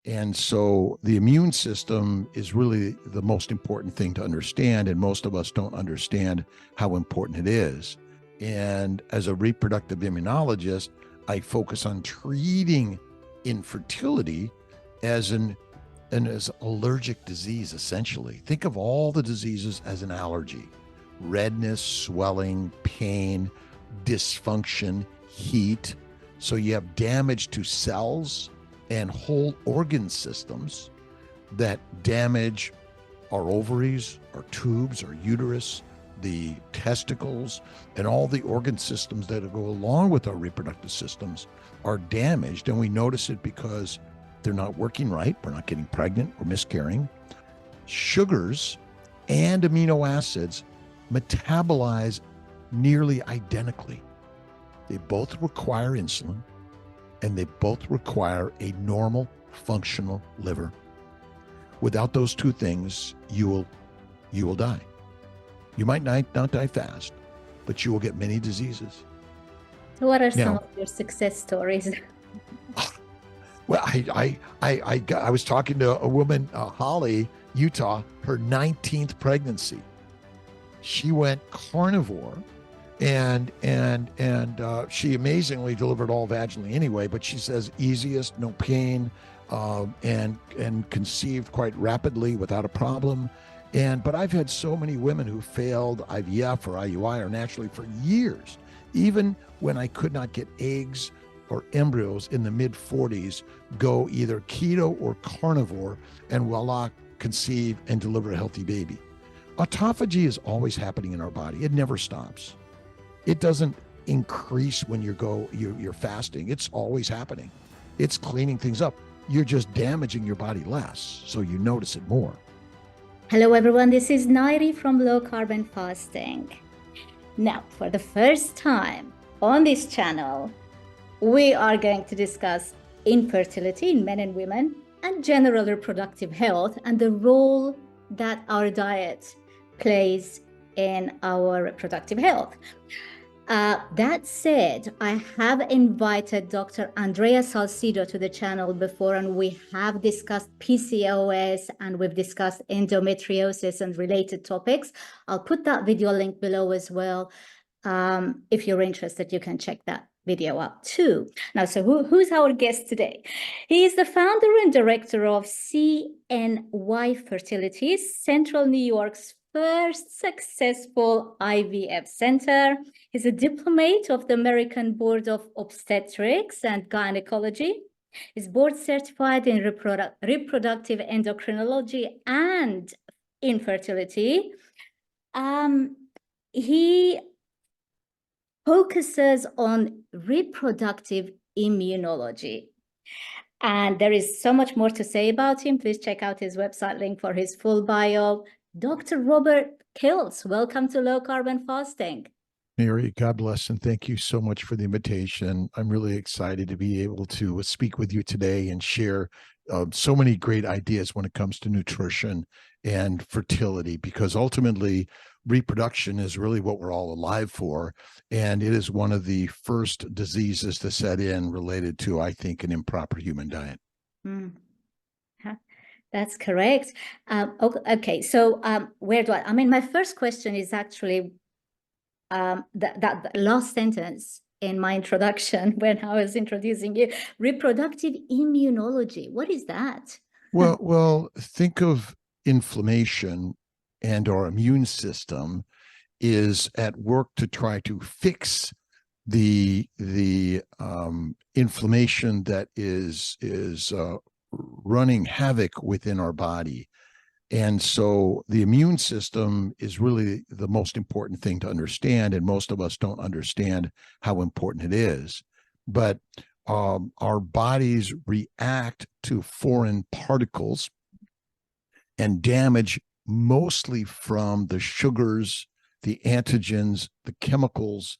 And so the immune system is really the most important thing to understand, and most of us don't understand how important it is. And as a reproductive immunologist, I focus on treating infertility as an allergic disease, essentially. Think of all the diseases as an allergy: redness, swelling, pain, dysfunction, heat. So you have damage to cells and whole organ systems that damage our ovaries, our tubes, our uterus, the testicles, and all the organ systems that go along with our reproductive systems are damaged. And we notice it because they're not working right. We're not getting pregnant or miscarrying. Sugars and amino acids metabolize nearly identically. They both require insulin, and they both require a normal, functional liver. Without those two things, you will die. You might not die fast, but you will get many diseases. What are some of your success stories? Well, I was talking to a woman, Holly, Utah, her 19th pregnancy. She went carnivore, and she amazingly delivered all vaginally anyway, but she says easiest, no pain, and conceived quite rapidly without a problem. But I've had so many women who failed IVF or IUI or naturally for years, even when I could not get eggs or embryos in the mid-40s, go either keto or carnivore, and voila, conceive and deliver a healthy baby. Autophagy is always happening in our body. It never stops. It doesn't increase when you're fasting. It's always happening. It's cleaning things up. You're just damaging your body less, so you notice it more. Hello everyone, this is Nayiri from Low Carbon Fasting. Now, for the first time on this channel, we are going to discuss infertility in men and women and general reproductive health and the role that our diet plays in our reproductive health. That said, I have invited Dr. Andrea Salcido to the channel before, and we have discussed PCOS and we've discussed endometriosis and related topics. I'll put that video link below as well. If you're interested, you can check that video out too. Now, so who's our guest today? He is the founder and director of CNY Fertility, Central New York's first successful IVF center. He's a diplomate of the American Board of Obstetrics and Gynecology. He's board certified in reproductive endocrinology and infertility. He focuses on reproductive immunology. And there is so much more to say about him. Please check out his website link for his full bio. Dr. Robert Kiltz, welcome to Low Carbon Fasting. Nayiri, God bless, and thank you so much for the invitation. I'm really excited to be able to speak with you today and share so many great ideas when it comes to nutrition and fertility, because ultimately reproduction is really what we're all alive for. And it is one of the first diseases to set in related to, I think, an improper human diet. That's correct. Okay, so where do I mean, my first question is actually that last sentence in my introduction when I was introducing you, reproductive immunology. What is that? Well, think of inflammation, and our immune system is at work to try to fix the inflammation that is running havoc within our body. And so the immune system is really the most important thing to understand, and most of us don't understand how important it is. But our bodies react to foreign particles and damage mostly from the sugars, the antigens, the chemicals,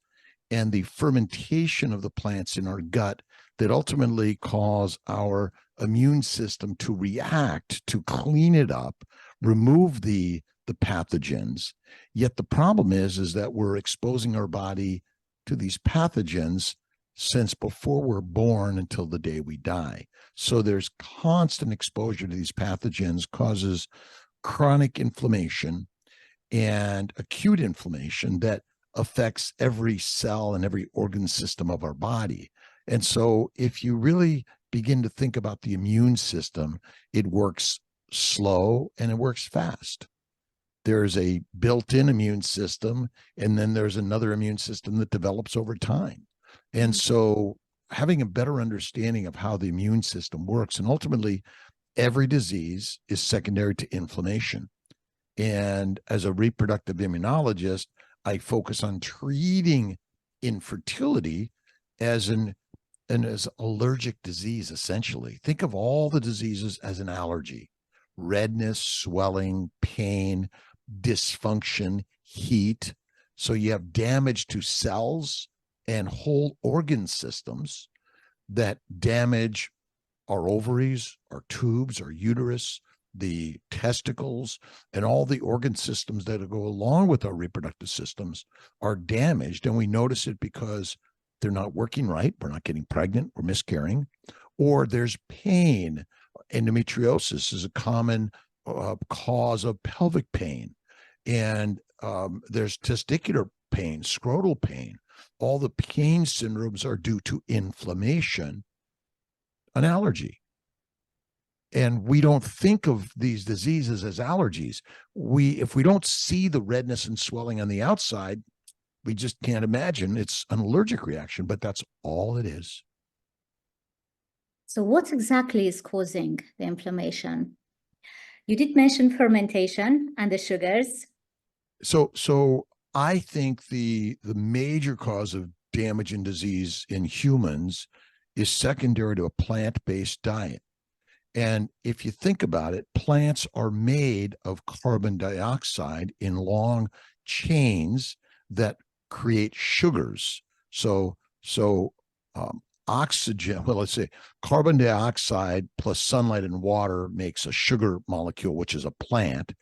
and the fermentation of the plants in our gut that ultimately cause our immune system to react, to clean it up, remove the pathogens. Yet the problem is that we're exposing our body to these pathogens since before we're born until the day we die. So there's constant exposure to these pathogens causes chronic inflammation and acute inflammation that affects every cell and every organ system of our body. And so if you really begin to think about the immune system, it works slow and it works fast. There's a built-in immune system, and then there's another immune system that develops over time. And so having a better understanding of how the immune system works, and ultimately every disease is secondary to inflammation. And as a reproductive immunologist, I focus on treating infertility as an allergic disease, essentially. Think of all the diseases as an allergy: redness, swelling, pain, dysfunction, heat. So you have damage to cells and whole organ systems that damage our ovaries, our tubes, our uterus, the testicles, and all the organ systems that go along with our reproductive systems are damaged. And we notice it because they're not working right. We're not getting pregnant, we're miscarrying, or there's pain. Endometriosis is a common cause of pelvic pain. And there's testicular pain, scrotal pain. All the pain syndromes are due to inflammation, an allergy. And we don't think of these diseases as allergies. If we don't see the redness and swelling on the outside, we just can't imagine it's an allergic reaction, but that's all it is. So what exactly is causing the inflammation? You did mention fermentation and the sugars. So I think the major cause of damage and disease in humans is secondary to a plant-based diet. And if you think about it, plants are made of carbon dioxide in long chains that create sugars. So oxygen, well, let's say carbon dioxide plus sunlight and water makes a sugar molecule, which is a plant.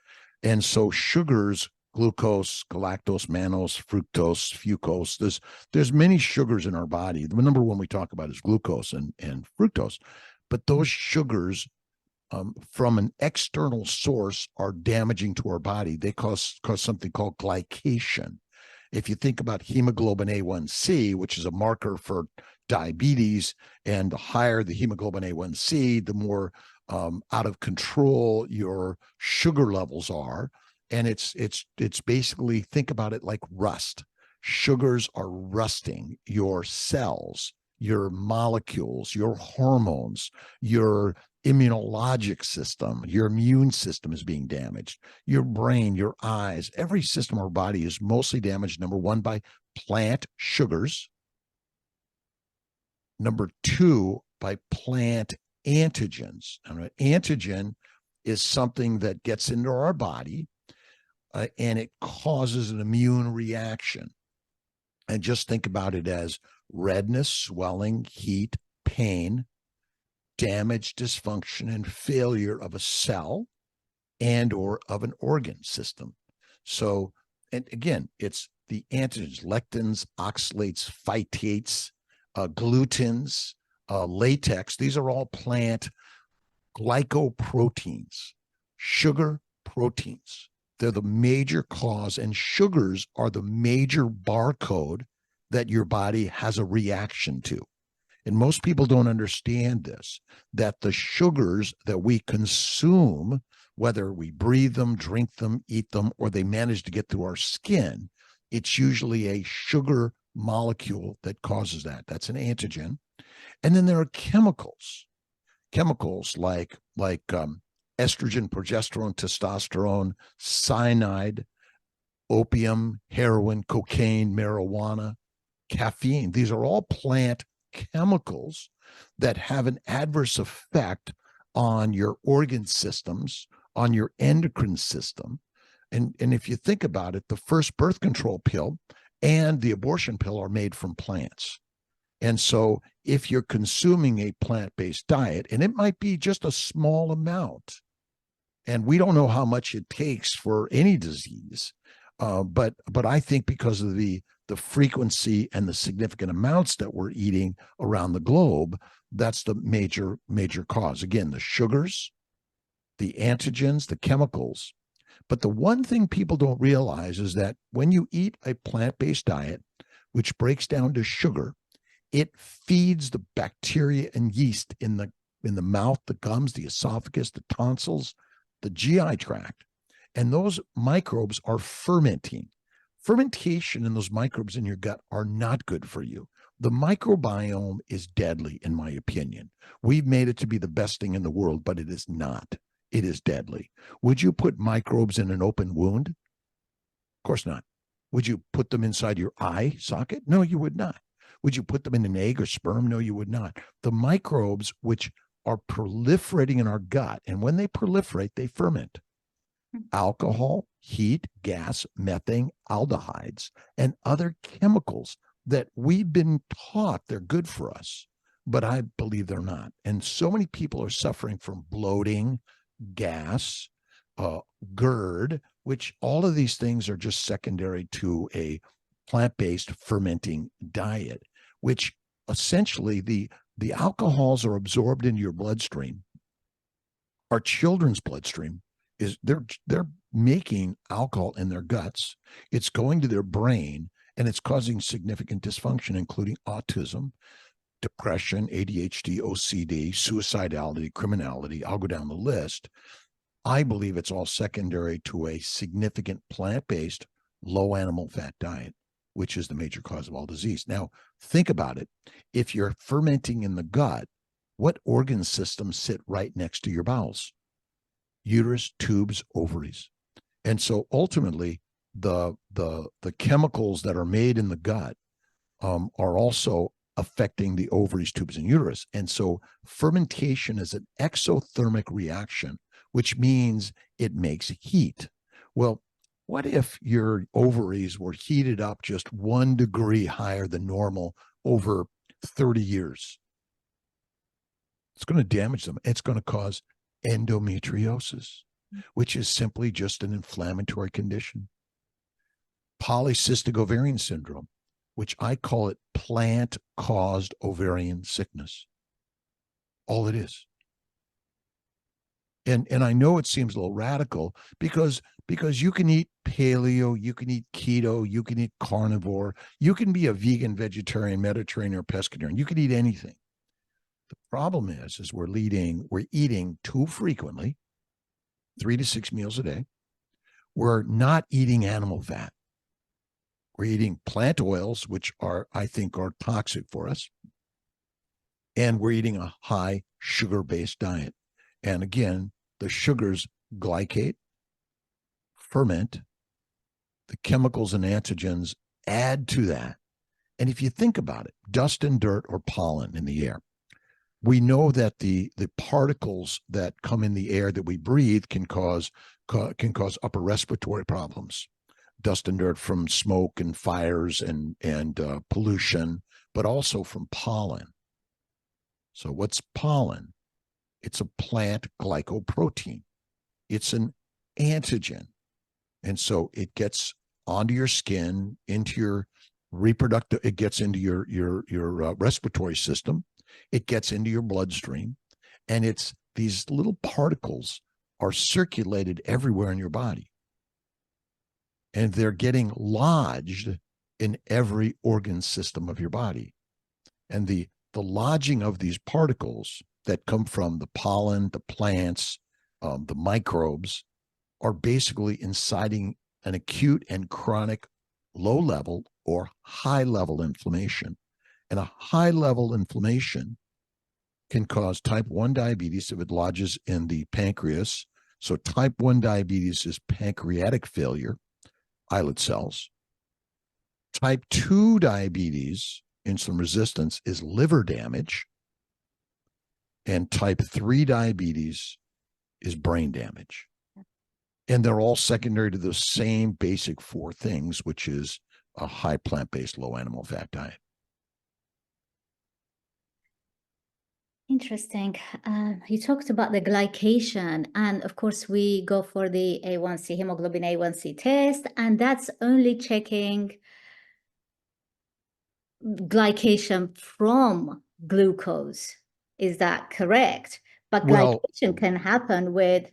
And so sugars, glucose, galactose, mannose, fructose, fucose, there's many sugars in our body. The number one we talk about is glucose and fructose. But those sugars from an external source are damaging to our body. They cause something called glycation. If you think about hemoglobin A1C, which is a marker for diabetes, and the higher the hemoglobin A1C, the more out of control your sugar levels are. And it's basically, think about it like rust. Sugars are rusting your cells, your molecules, your hormones, your immunologic system, your immune system is being damaged, your brain, your eyes, every system of our body is mostly damaged, number one, by plant sugars, number two, by plant antigens. And an antigen is something that gets into our body and it causes an immune reaction. And just think about it as redness, swelling, heat, pain, damage, dysfunction, and failure of a cell and or of an organ system. So, and again, it's the antigens, lectins, oxalates, phytates, glutens, latex. These are all plant glycoproteins, sugar proteins. They're the major cause, and sugars are the major barcode that your body has a reaction to. And most people don't understand this, that the sugars that we consume, whether we breathe them, drink them, eat them, or they manage to get through our skin, it's usually a sugar molecule that causes that. That's an antigen. And then there are chemicals like estrogen, progesterone, testosterone, cyanide, opium, heroin, cocaine, marijuana, caffeine. These are all plant chemicals that have an adverse effect on your organ systems, on your endocrine system. And if you think about it, the first birth control pill and the abortion pill are made from plants. And so if you're consuming a plant-based diet, and it might be just a small amount, and we don't know how much it takes for any disease, but I think because of the the frequency and the significant amounts that we're eating around the globe, that's the major cause. Again, the sugars, the antigens, the chemicals. But the one thing people don't realize is that when you eat a plant-based diet, which breaks down to sugar, it feeds the bacteria and yeast in the mouth, the gums, the esophagus, the tonsils, the GI tract. And those microbes are fermenting. Fermentation and those microbes in your gut are not good for you. The microbiome is deadly, in my opinion. We've made it to be the best thing in the world, but it is not. It is deadly. Would you put microbes in an open wound? Of course not. Would you put them inside your eye socket? No, you would not. Would you put them in an egg or sperm? No, you would not. The microbes, which are proliferating in our gut, and when they proliferate, they ferment. Alcohol, heat, gas, methane, aldehydes, and other chemicals that we've been taught they're good for us, but I believe they're not. And so many people are suffering from bloating, gas, GERD, which all of these things are just secondary to a plant-based fermenting diet, which essentially the alcohols are absorbed into your bloodstream. Our children's bloodstream is they're making alcohol in their guts. It's going to their brain, and it's causing significant dysfunction, including autism, depression, ADHD, OCD, suicidality, criminality. I'll go down the list. I believe it's all secondary to a significant plant-based, low animal fat diet, which is the major cause of all disease. Now, think about it. If you're fermenting in the gut, what organ systems sit right next to your bowels? Uterus, tubes, ovaries. And so ultimately, the chemicals that are made in the gut are also affecting the ovaries, tubes, and uterus. And so fermentation is an exothermic reaction, which means it makes heat. Well, what if your ovaries were heated up just 1 degree higher than normal over 30 years? It's going to damage them. It's going to cause endometriosis, which is simply just an inflammatory condition. Polycystic ovarian syndrome, which I call it plant-caused ovarian sickness. All it is. And I know it seems a little radical because you can eat paleo, you can eat keto, you can eat carnivore, you can be a vegan, vegetarian, Mediterranean, or pescatarian. You can eat anything. The problem is we're eating too frequently, 3 to 6 meals a day. We're not eating animal fat. We're eating plant oils, which I think are toxic for us. And we're eating a high sugar-based diet. And again, the sugars glycate, ferment, the chemicals and antigens add to that. And if you think about it, dust and dirt or pollen in the air, we know that the particles that come in the air that we breathe can cause upper respiratory problems. Dust and dirt from smoke and fires and pollution, but also from pollen. So what's pollen? It's a plant glycoprotein. It's an antigen. And so it gets onto your skin, into your reproductive, it gets into your respiratory system. It gets into your bloodstream, and it's these little particles are circulated everywhere in your body. And they're getting lodged in every organ system of your body. And the lodging of these particles that come from the pollen, the plants, the microbes, are basically inciting an acute and chronic low level or high level inflammation. And a high level inflammation can cause type 1 diabetes if it lodges in the pancreas. So type 1 diabetes is pancreatic failure, islet cells. Type 2 diabetes, insulin resistance, is liver damage. And type 3 diabetes is brain damage. And they're all secondary to the same basic 4 things, which is a high plant-based, low animal fat diet. Interesting. You talked about the glycation, and of course we go for the A1C, hemoglobin A1C test, and that's only checking glycation from glucose. Is that correct? But Well, glycation can happen with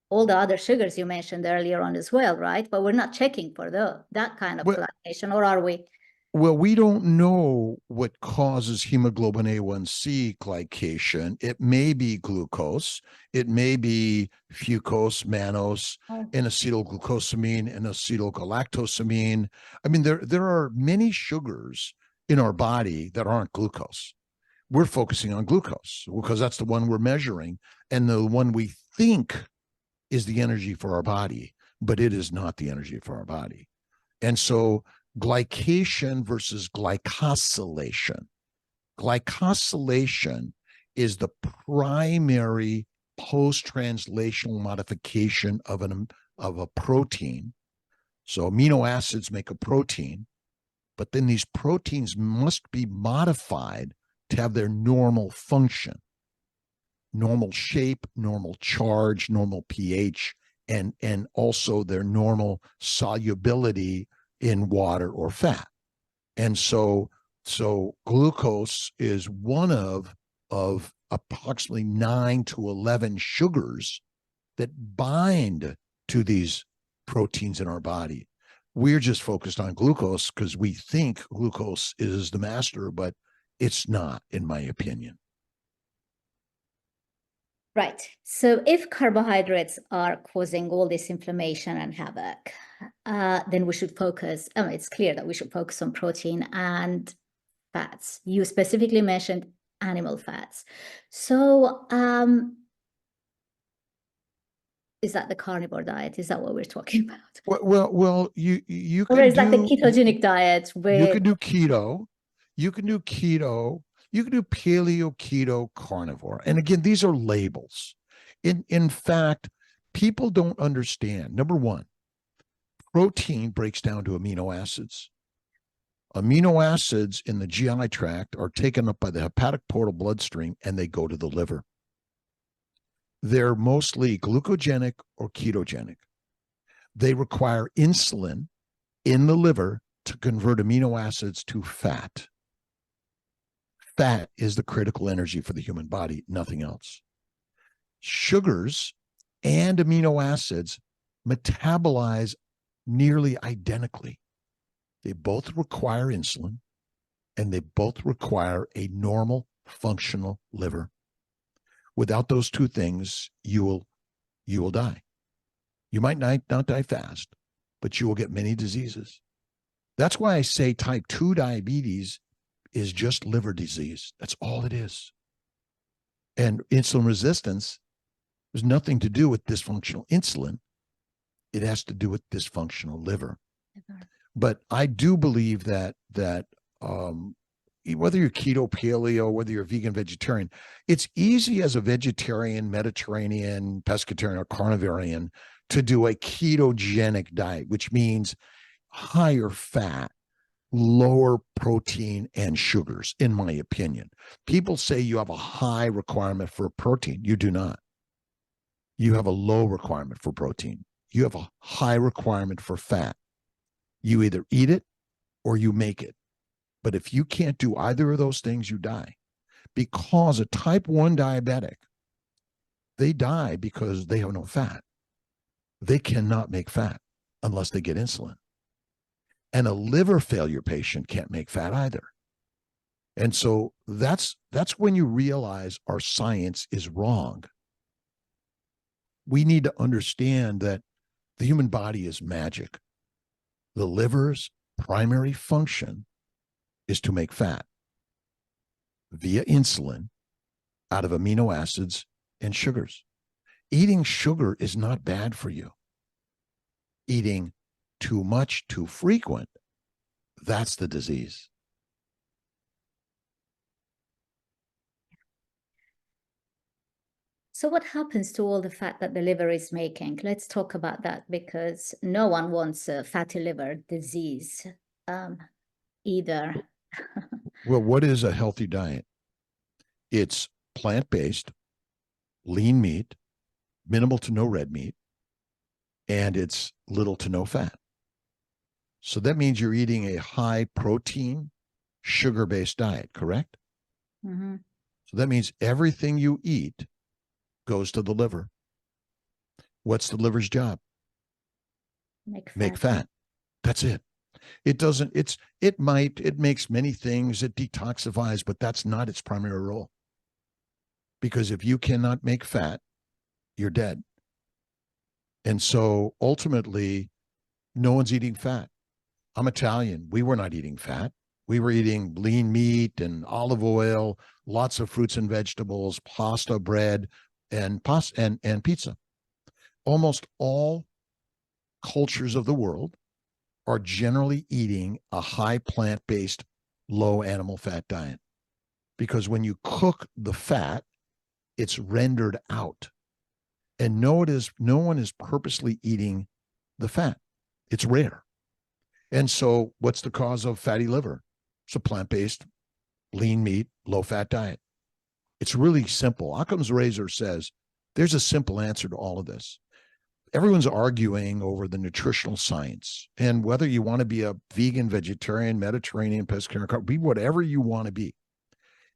all the other sugars you mentioned earlier on as well, right? But we're not checking for that kind of well, glycation, or are we? Well, we don't know what causes hemoglobin A1C glycation. It may be glucose, it may be fucose, mannose, Oh. and acetylglucosamine and acetylgalactosamine. I mean, there are many sugars in our body that aren't glucose. We're focusing on glucose because that's the one we're measuring and the one we think is the energy for our body, but it is not the energy for our body. And so glycation versus glycosylation. Glycosylation is the primary post-translational modification of a protein. So amino acids make a protein, but then these proteins must be modified to have their normal function, normal shape, normal charge, normal pH, and also their normal solubility in water or fat. And so glucose is one of approximately 9 to 11 sugars that bind to these proteins in our body. We're just focused on glucose because we think glucose is the master, but it's not, in my opinion. Right. So if carbohydrates are causing all this inflammation and havoc, then we should focus, it's clear that we should focus on protein and fats. You specifically mentioned animal fats. So is that the carnivore diet? Is that what we're talking about? Well, you Or can is that the do ketogenic diet you with... can do keto, you can do keto, you can do paleo, keto, carnivore. And again, these are labels. In fact, people don't understand. Number one, protein breaks down to amino acids. Amino acids in the GI tract are taken up by the hepatic portal bloodstream and they go to the liver. They're mostly glucogenic or ketogenic. They require insulin in the liver to convert amino acids to fat. Fat is the critical energy for the human body, nothing else. Sugars and amino acids metabolize nearly identically. They both require insulin and they both require a normal functional liver. Without those two things, you will die. You might not die fast, but you will get many diseases. That's why I say type 2 diabetes is just liver disease. That's all it is. And insulin resistance has nothing to do with dysfunctional insulin. It has to do with dysfunctional liver. But I do believe that whether you're keto, paleo, whether you're vegan, vegetarian, it's easy as a vegetarian, Mediterranean, pescatarian, or carnivorian to do a ketogenic diet, which means higher fat, lower protein, and sugars, in my opinion. People say you have a high requirement for protein. You do not. You have a low requirement for protein. You have a high requirement for fat. You either eat it or you make it. But if you can't do either of those things, you die. Because a type 1 diabetic, they die because they have no fat. They cannot make fat unless they get insulin. And a liver failure patient can't make fat either. And so that's when you realize our science is wrong. We need to understand that the human body is magic. The liver's primary function is to make fat via insulin out of amino acids and sugars. Eating sugar is not bad for you. Eating too much, too frequent, that's the disease. So what happens to all the fat that the liver is making? Let's talk about that, because no one wants a fatty liver disease either. Well, what is a healthy diet? It's plant-based, lean meat, minimal to no red meat, and it's little to no fat. So that means you're eating a high protein, sugar-based diet, correct? Mm-hmm. So that means everything you eat goes to the liver. What's the liver's job? Make fat. That's it. It doesn't, it makes many things, it detoxifies, but that's not its primary role. Because if you cannot make fat, you're dead. And so ultimately, no one's eating fat. I'm Italian. We were not eating fat. We were eating lean meat and olive oil, lots of fruits and vegetables, pasta, bread, and pizza. Almost all cultures of the world are generally eating a high plant-based, low animal fat diet. Because when you cook the fat, it's rendered out. And no one is purposely eating the fat. It's rare. And so what's the cause of fatty liver? It's a plant-based, lean meat, low-fat diet. It's really simple. Occam's razor says there's a simple answer to all of this. Everyone's arguing over the nutritional science and whether you want to be a vegan, vegetarian, Mediterranean, pescatarian, be whatever you want to be.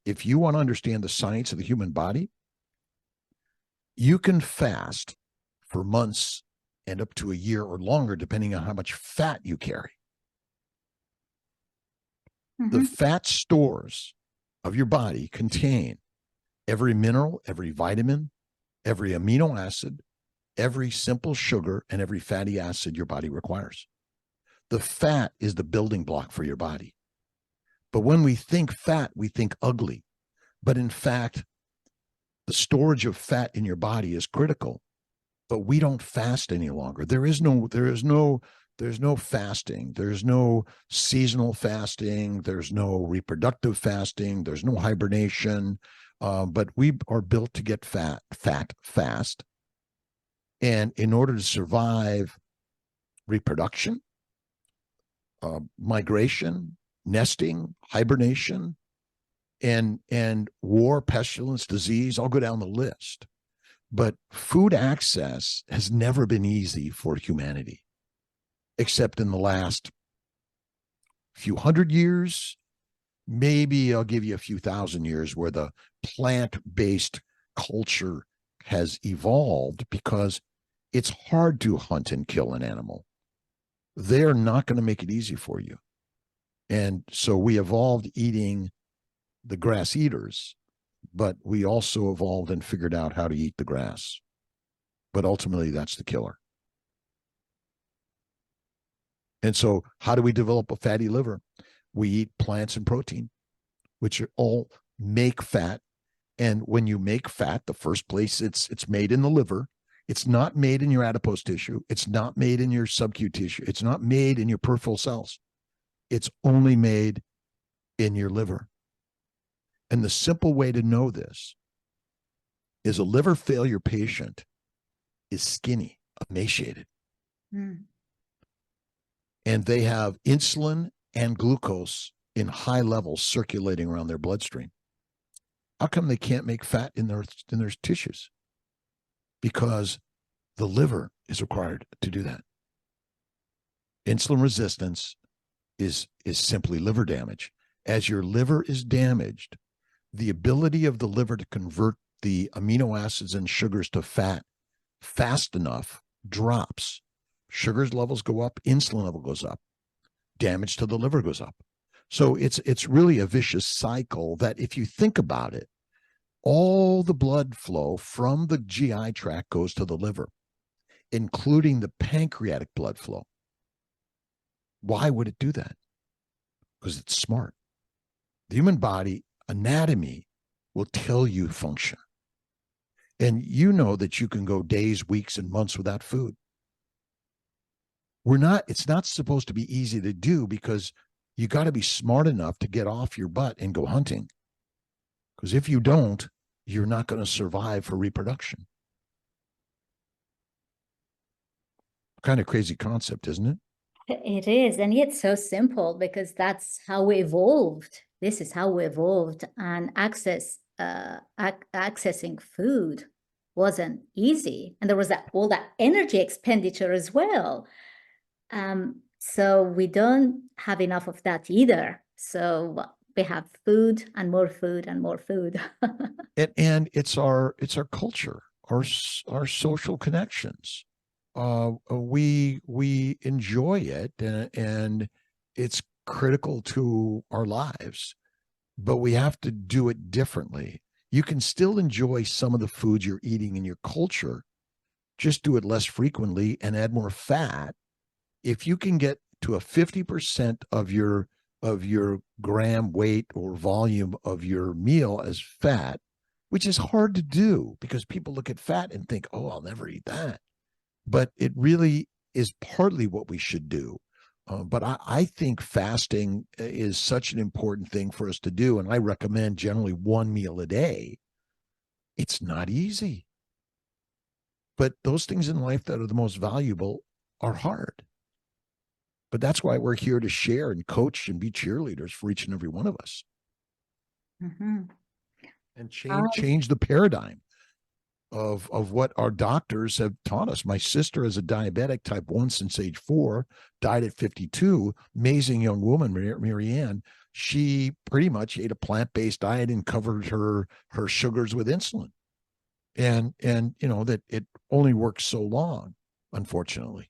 If you want to understand the science of the human body, you can fast for months and up to a year or longer, depending on how much fat you carry. The fat stores of your body contain every mineral, every vitamin, every amino acid, every simple sugar, and every fatty acid your body requires. The fat is the building block for your body. But when we think fat, we think ugly. But in fact, the storage of fat in your body is critical. But we don't fast any longer. There's no fasting. There's no seasonal fasting. There's no reproductive fasting. There's no hibernation. But we are built to get fat fast. And in order to survive reproduction, migration, nesting, hibernation, and war, pestilence, disease, I'll go down the list. But food access has never been easy for humanity, except in the last few hundred years. Maybe I'll give you a few thousand years where the plant-based culture has evolved because it's hard to hunt and kill an animal. They're not going to make it easy for you. And so we evolved eating the grass eaters, but we also evolved and figured out how to eat the grass. But ultimately, that's the killer. And so how do we develop a fatty liver? We eat plants and protein, which all make fat. And when you make fat, the first place it's made in the liver. It's not made in your adipose tissue. It's not made in your subcutaneous tissue. It's not made in your peripheral cells. It's only made in your liver. And the simple way to know this is a liver failure patient is skinny, emaciated. And they have insulin and glucose in high levels circulating around their bloodstream. How come they can't make fat in their tissues? Because the liver is required to do that. Insulin resistance is simply liver damage. As your liver is damaged, the ability of the liver to convert the amino acids and sugars to fat fast enough drops. Sugars levels go up, insulin level goes up, damage to the liver goes up. So it's really a vicious cycle that, if you think about it, all the blood flow from the GI tract goes to the liver, including the pancreatic blood flow. Why would it do that? Because it's smart. The human body anatomy will tell you function. And you know that you can go days, weeks, and months without food. It's not supposed to be easy to do, because you got to be smart enough to get off your butt and go hunting. Because if you don't, you're not going to survive for reproduction. Kind of crazy concept, isn't it? It is, and yet so simple, because that's how we evolved. This is how we evolved, and accessing food wasn't easy, and there was all that energy expenditure as well. So we don't have enough of that either. So we have food and more food and more food. And it's our culture, our social connections. We enjoy it, and it's critical to our lives, but we have to do it differently. You can still enjoy some of the foods you're eating in your culture, just do it less frequently and add more fat. If you can get to a 50% of your gram weight or volume of your meal as fat, which is hard to do because people look at fat and think, oh, I'll never eat that. But it really is partly what we should do. But I think fasting is such an important thing for us to do. And I recommend generally one meal a day. It's not easy. But those things in life that are the most valuable are hard. But that's why we're here to share and coach and be cheerleaders for each and every one of us. Mm-hmm. And change the paradigm of what our doctors have taught us. My sister is a diabetic type 1 since age 4, died at 52. Amazing young woman, Marianne. She pretty much ate a plant-based diet and covered her sugars with insulin. And you know that it only works so long, unfortunately.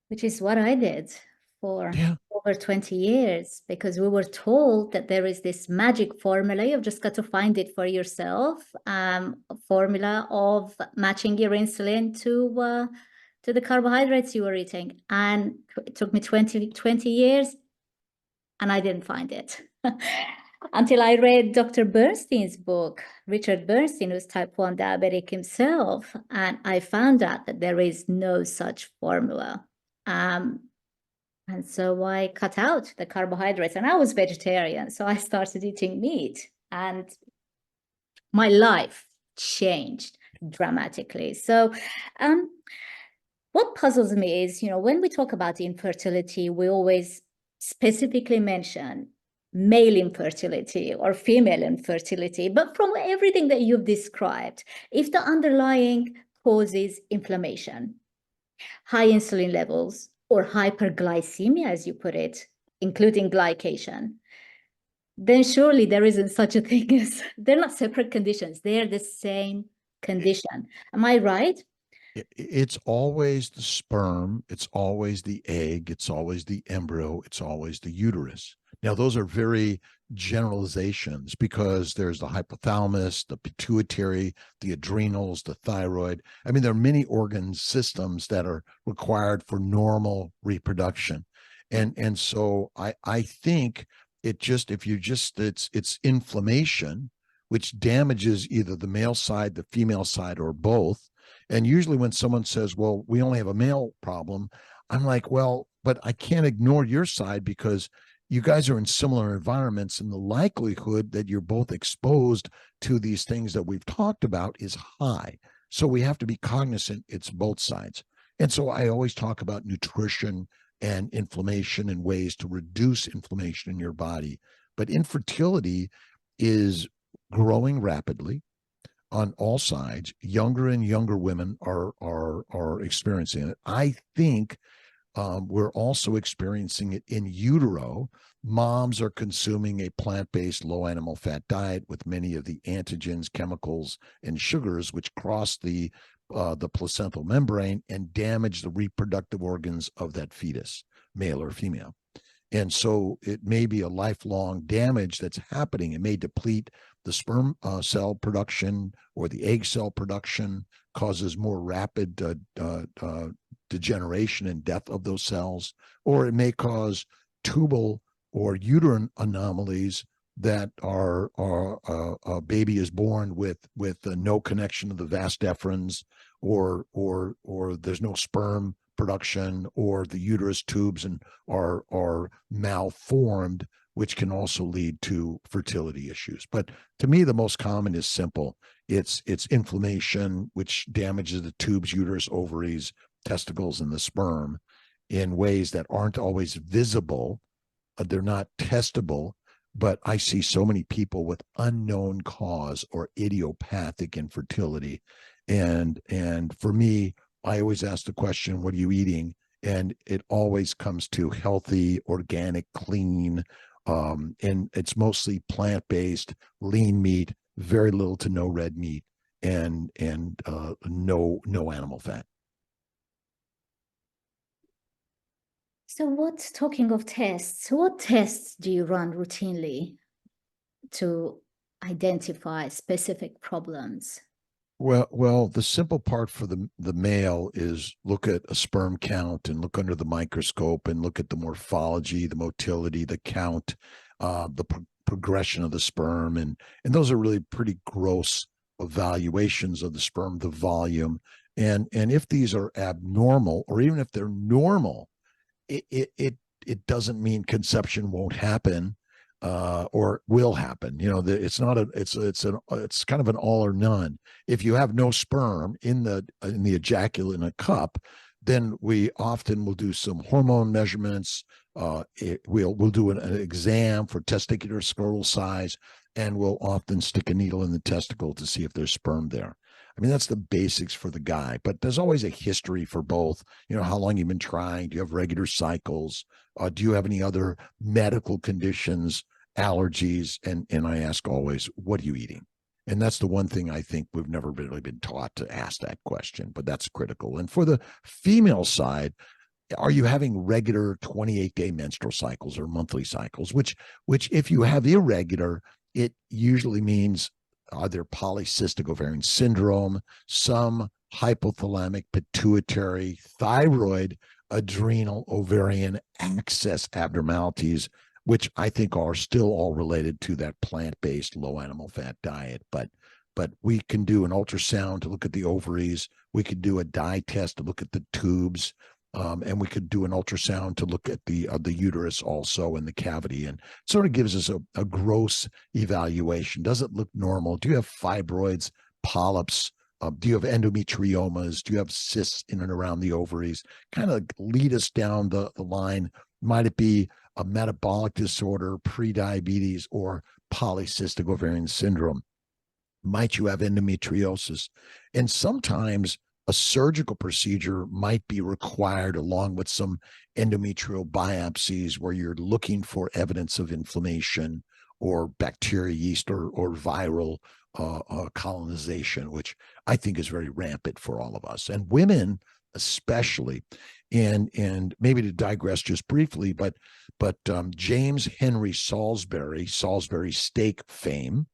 Which is what I did for Yeah. over 20 years, because we were told that there is this magic formula. You've just got to find it for yourself. A formula of matching your insulin to the carbohydrates you were eating. And it took me 20 years, and I didn't find it. Until I read Dr. Bernstein's book, Richard Bernstein, who's type 1 diabetic himself, and I found out that there is no such formula. And so I cut out the carbohydrates, and I was vegetarian. So I started eating meat, and my life changed dramatically. So what puzzles me is, when we talk about infertility, we always specifically mention male infertility or female infertility. But from everything that you've described, if the underlying cause is inflammation, high insulin levels, or hyperglycemia, as you put it, including glycation, then surely there isn't such a thing as, they're not separate conditions. They're the same condition. Am I right? It's always the sperm, it's always the egg, it's always the embryo, it's always the uterus. Now, those are very generalizations because there's the hypothalamus, the pituitary, the adrenals, the thyroid. I mean, there are many organ systems that are required for normal reproduction. And so I think it's inflammation, which damages either the male side, the female side, or both. And usually when someone says, well, we only have a male problem, I'm like, well, but I can't ignore your side because you guys are in similar environments, and the likelihood that you're both exposed to these things that we've talked about is high. So we have to be cognizant it's both sides. And so I always talk about nutrition and inflammation and ways to reduce inflammation in your body. But infertility is growing rapidly on all sides. Younger and younger women are experiencing it. I think we're also experiencing it in utero. Moms are consuming a plant-based low animal fat diet with many of the antigens, chemicals, and sugars which cross the placental membrane and damage the reproductive organs of that fetus, male or female. And so it may be a lifelong damage that's happening. It may deplete the sperm cell production or the egg cell production, causes more rapid degeneration and death of those cells, or it may cause tubal or uterine anomalies that are a baby is born with no connection to the vas deferens, or there's no sperm production, or the uterus tubes and are malformed, which can also lead to fertility issues. But to me, the most common is simple. It's inflammation, which damages the tubes, uterus, ovaries, testicles, and the sperm in ways that aren't always visible. They're not testable, but I see so many people with unknown cause or idiopathic infertility. And for me, I always ask the question, what are you eating? And it always comes to healthy, organic, clean, And it's mostly plant-based, lean meat, very little to no red meat, and no animal fat. So talking of tests, what tests do you run routinely to identify specific problems? Well, the simple part for the male is look at a sperm count and look under the microscope and look at the morphology, the motility, the count, the progression of the sperm, and those are really pretty gross evaluations of the sperm, the volume, and if these are abnormal or even if they're normal, it doesn't mean conception won't happen or will happen. It's not it's kind of an all or none. If you have no sperm in the ejaculate in a cup, then we often will do some hormone measurements. We'll do an exam for testicular scrotal size, and we'll often stick a needle in the testicle to see if there's sperm there. I mean, that's the basics for the guy, but there's always a history for both. How long you've been trying? Do you have regular cycles? Do you have any other medical conditions, allergies? And I ask always, what are you eating? And that's the one thing I think we've never really been taught to ask that question, but that's critical. And for the female side, are you having regular 28-day menstrual cycles or monthly cycles? Which if you have irregular, it usually means either polycystic ovarian syndrome, some hypothalamic pituitary thyroid adrenal ovarian axis abnormalities, which I think are still all related to that plant-based low animal fat diet. But we can do an ultrasound to look at the ovaries. We could do a dye test to look at the tubes. And we could do an ultrasound to look at the uterus also and the cavity, and sort of gives us a gross evaluation. Does it look normal? Do you have fibroids, polyps? Do you have endometriomas? Do you have cysts in and around the ovaries? Kind of lead us down the line. Might it be a metabolic disorder, prediabetes, or polycystic ovarian syndrome? Might you have endometriosis? And sometimes a surgical procedure might be required along with some endometrial biopsies where you're looking for evidence of inflammation or bacteria, yeast, or viral colonization, which I think is very rampant for all of us. And women especially, and maybe to digress just briefly, but James Henry Salisbury steak fame,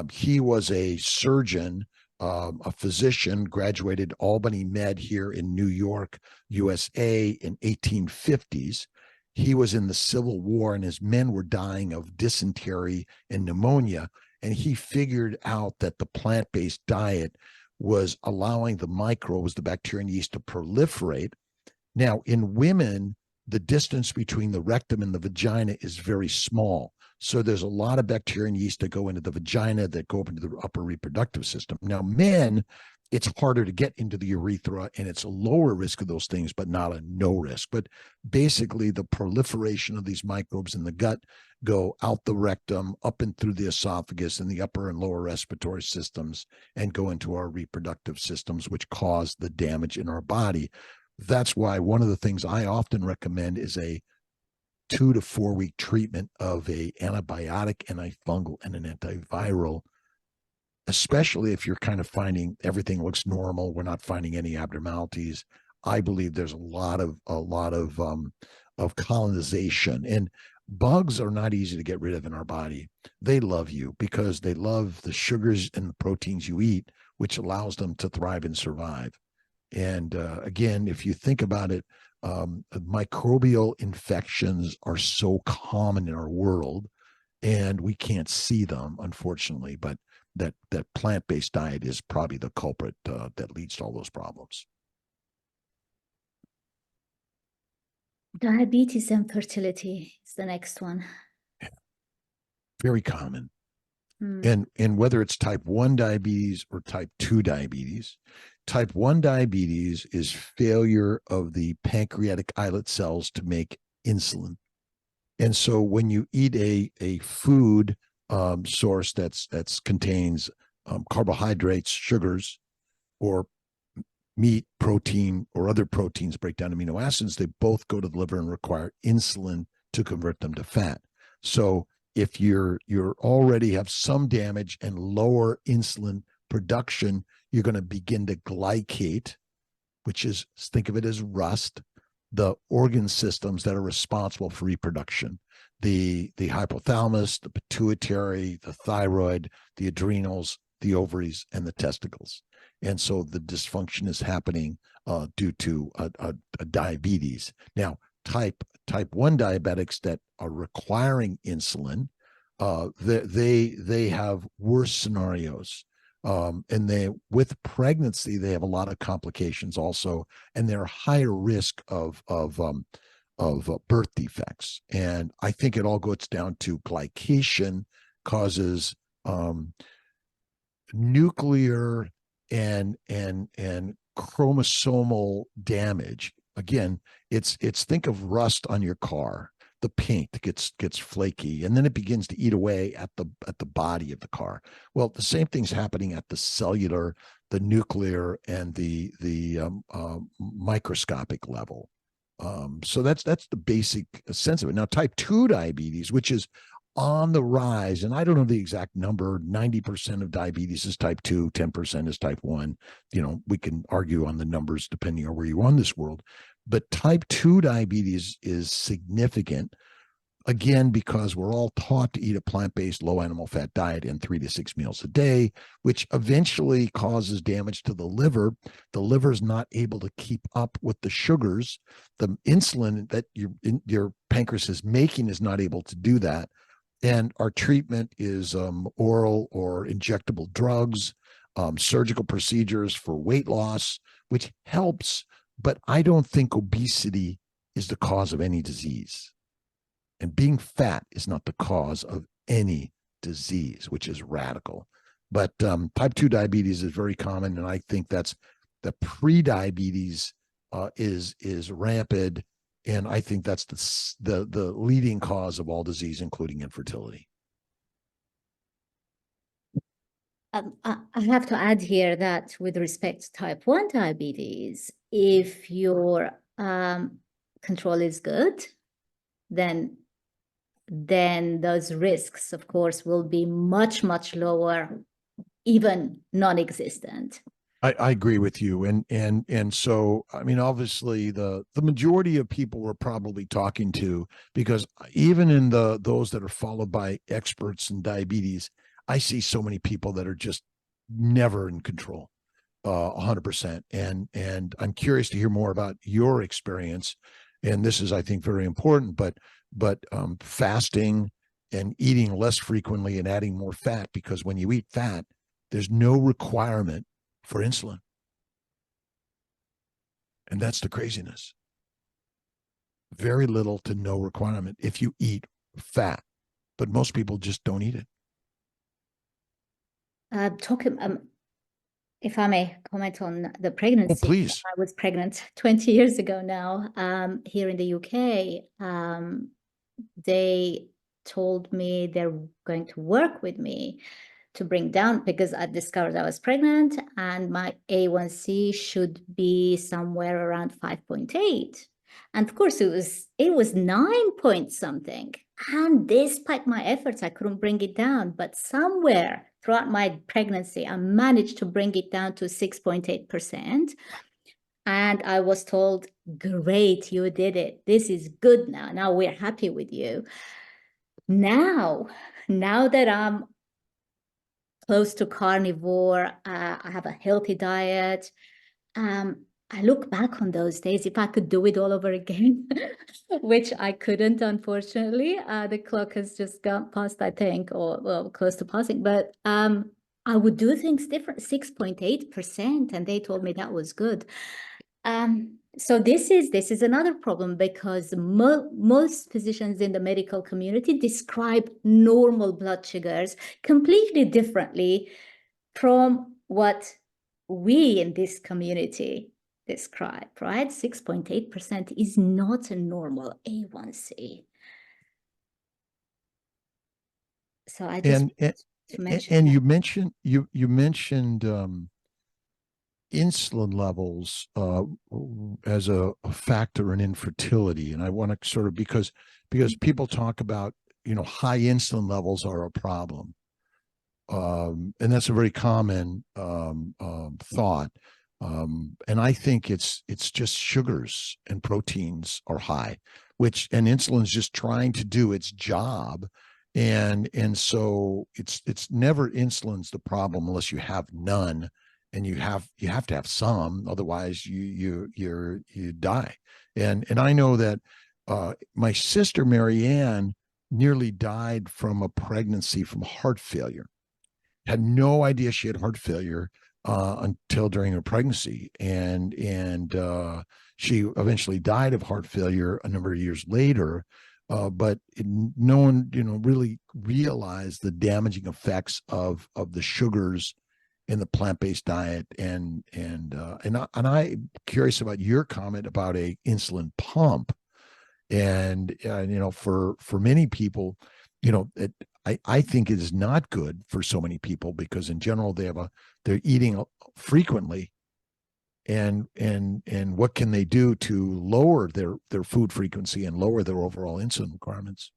he was a surgeon, a physician, graduated Albany Med here in New York, USA in 1850s. He was in the Civil War and his men were dying of dysentery and pneumonia. And he figured out that the plant-based diet was allowing the microbes, the bacteria and yeast, to proliferate. Now, in women, the distance between the rectum and the vagina is very small. So there's a lot of bacteria and yeast that go into the vagina that go up into the upper reproductive system. Now, men, it's harder to get into the urethra and it's a lower risk of those things, but not a no risk. But basically, the proliferation of these microbes in the gut go out the rectum, up and through the esophagus and the upper and lower respiratory systems, and go into our reproductive systems, which cause the damage in our body. That's why one of the things I often recommend is a 2 to 4 week treatment of a antibiotic, antifungal, and an antiviral, especially if you're kind of finding everything looks normal. We're not finding any abnormalities. I believe there's a lot of colonization, and bugs are not easy to get rid of in our body. They love you because they love the sugars and the proteins you eat, which allows them to thrive and survive. And again, if you think about it, microbial infections are so common in our world, and we can't see them, unfortunately. But that plant-based diet is probably the culprit that leads to all those problems. Diabetes and fertility is the next one. Very common. And whether it's type 1 diabetes or type 2 diabetes, type 1 diabetes is failure of the pancreatic islet cells to make insulin. And so when you eat a food source that's contains carbohydrates, sugars, or meat, protein, or other proteins break down amino acids, they both go to the liver and require insulin to convert them to fat. So if you're already have some damage and lower insulin production, you're going to begin to glycate, which is, think of it as rust, the organ systems that are responsible for reproduction. The hypothalamus, the pituitary, the thyroid, the adrenals, the ovaries, and the testicles. And so the dysfunction is happening due to a diabetes. Now, type 1 diabetics that are requiring insulin, they have worse scenarios. And they, with pregnancy, they have a lot of complications also, and they're higher risk of birth defects. And I think it all goes down to glycation causes nuclear and chromosomal damage. Again, it's think of rust on your car. The paint gets flaky, and then it begins to eat away at the body of the car. Well, the same thing's happening at the cellular, the nuclear, and the microscopic level. So that's the basic sense of it. Now, type 2 diabetes, which is on the rise, and I don't know the exact number. 90% of diabetes is type 2, 10% is type 1. You know, we can argue on the numbers depending on where you are in this world. But type 2 diabetes is significant, again, because we're all taught to eat a plant-based, low animal fat diet and 3 to 6 meals a day, which eventually causes damage to the liver. The liver is not able to keep up with the sugars. The insulin that your pancreas is making is not able to do that. And our treatment is oral or injectable drugs, surgical procedures for weight loss, which helps. But I don't think obesity is the cause of any disease. And being fat is not the cause of any disease, which is radical. But type 2 diabetes is very common, and I think that's the pre-diabetes is rampant, and I think that's the leading cause of all disease, including infertility. I have to add here that with respect to type 1 diabetes, if your control is good, then those risks, of course, will be much, much lower, even non-existent. I agree with you. And so, I mean, obviously the majority of people we're probably talking to, because even in those that are followed by experts in diabetes, I see so many people that are just never in control, 100%. And I'm curious to hear more about your experience. And this is, I think, very important, but fasting and eating less frequently and adding more fat, because when you eat fat, there's no requirement for insulin. And that's the craziness. Very little to no requirement if you eat fat, but most people just don't eat it. If I may comment on the pregnancy. Oh, please. I was pregnant 20 years ago now. Here in the UK, they told me they're going to work with me to bring down, because I discovered I was pregnant and my A1C should be somewhere around 5.8. And of course, it was 9 point something. And despite my efforts, I couldn't bring it down. But somewhere throughout my pregnancy, I managed to bring it down to 6.8%. And I was told, great, you did it. This is good now. Now we're happy with you. Now that I'm close to carnivore, I have a healthy diet. I look back on those days, if I could do it all over again, which I couldn't, unfortunately. The clock has just gone past, I think, or well, close to passing. But I would do things different, 6.8%, and they told me that was good. So this is another problem, because most physicians in the medical community describe normal blood sugars completely differently from what we in this community describe, right? 6.8% is not a normal A1C. So I just to mention and that. you mentioned insulin levels as a factor in infertility, and I want to sort of, because people talk about high insulin levels are a problem. And that's a very common thought. And I think it's just sugars and proteins are high, and insulin's just trying to do its job. And so it's never insulin's the problem unless you have none, and you have to have some, otherwise you die. And I know that my sister Marianne nearly died from a pregnancy from heart failure. Had no idea she had heart failure until during her pregnancy, and she eventually died of heart failure a number of years later. But no one, really realized the damaging effects of the sugars in the plant-based diet. And I'm curious about your comment about a insulin pump. And for many people, I think it is not good for so many people, because in general they're eating frequently, and what can they do to lower their food frequency and lower their overall insulin requirements?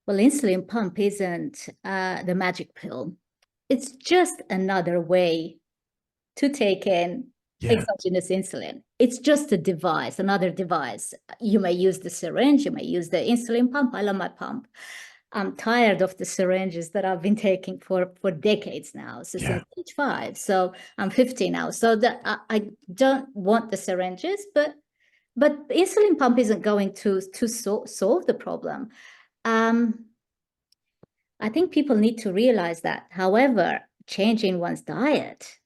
Well, insulin pump isn't the magic pill. It's just another way to take in exogenous insulin. It's just a device, another device. You may use the syringe, you may use the insulin pump. I love my pump. I'm tired of the syringes that I've been taking for decades now, since age 5. So I'm 50 now. So I don't want the syringes, but insulin pump isn't going to solve the problem. I think people need to realize that. However, changing one's diet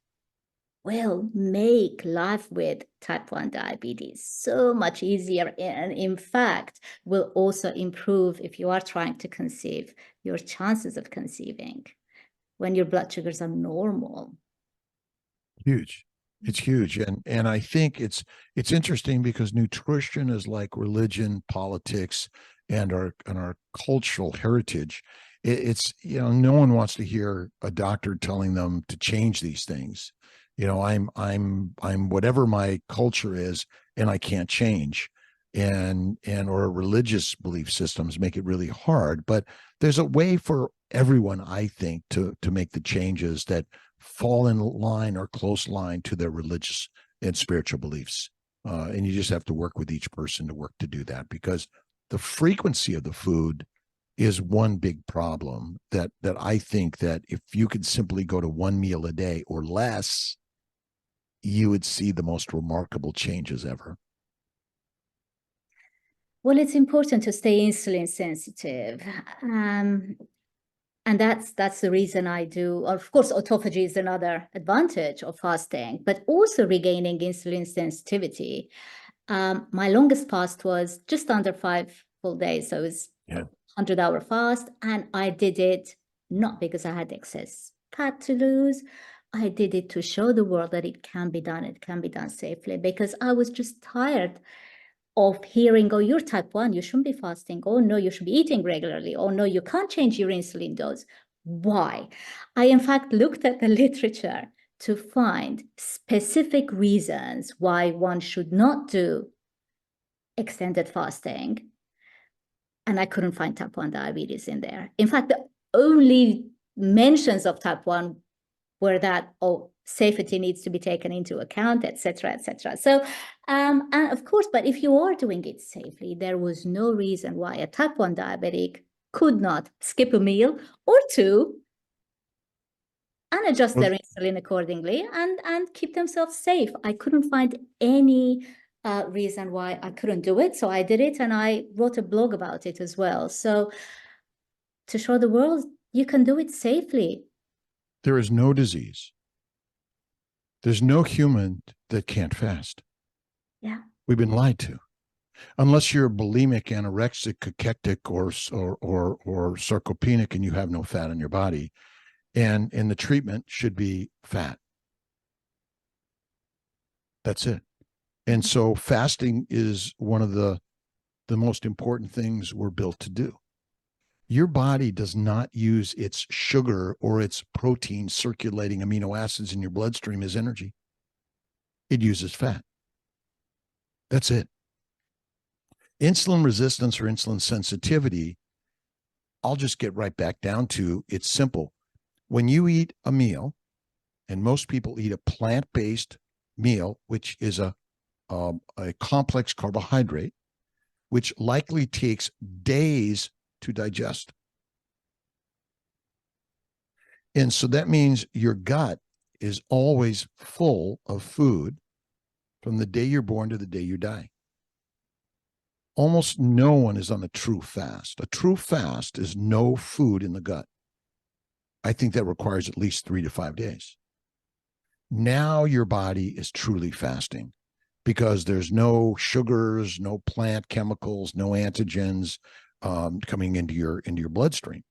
will make life with type 1 diabetes so much easier, and in fact will also improve, if you are trying to conceive, your chances of conceiving when your blood sugars are normal. Huge. It's huge. And I think it's interesting, because nutrition is like religion, politics, and our cultural heritage. It's no one wants to hear a doctor telling them to change these things. I'm whatever my culture is, and I can't change. Or religious belief systems make it really hard. But there's a way for everyone, I think, to make the changes that fall in line or close line to their religious and spiritual beliefs. And you just have to work with each person to work to do that, because the frequency of the food is one big problem that I think that if you could simply go to one meal a day or less, you would see the most remarkable changes ever. Well, it's important to stay insulin sensitive. And that's the reason I do. Of course, autophagy is another advantage of fasting, but also regaining insulin sensitivity. My longest fast was just under 5 full days. So it was 100-hour fast. And I did it not because I had excess fat to lose. I did it to show the world that it can be done. It can be done safely, because I was just tired of hearing, oh, you're type 1, you shouldn't be fasting. Oh, no, you should be eating regularly. Oh, no, you can't change your insulin dose. Why? I, in fact, looked at the literature to find specific reasons why one should not do extended fasting. And I couldn't find type 1 diabetes in there. In fact, the only mentions of type 1 were that, oh, safety needs to be taken into account, et cetera, et cetera. So, and of course, but if you are doing it safely, there was no reason why a type 1 diabetic could not skip a meal or two and adjust their insulin accordingly and keep themselves safe. I couldn't find any reason why I couldn't do it. So I did it, and I wrote a blog about it as well. So to show the world you can do it safely. There is no disease. There's no human that can't fast. Yeah. We've been lied to. Unless you're bulimic, anorexic, cachectic, or sarcopenic, and you have no fat in your body. And the treatment should be fat. That's it. And so fasting is one of the most important things we're built to do. Your body does not use its sugar or its protein circulating amino acids in your bloodstream as energy. It uses fat. That's it. Insulin resistance or insulin sensitivity I'll just get right back down to it's simple. When you eat a meal, and most people eat a plant-based meal, which is a complex carbohydrate, which likely takes days to digest. And so that means your gut is always full of food from the day you're born to the day you die. Almost no one is on a true fast. A true fast is no food in the gut. I think that requires at least 3 to 5 days. Now your body is truly fasting because there's no sugars, no plant chemicals, no antigens coming into your bloodstream.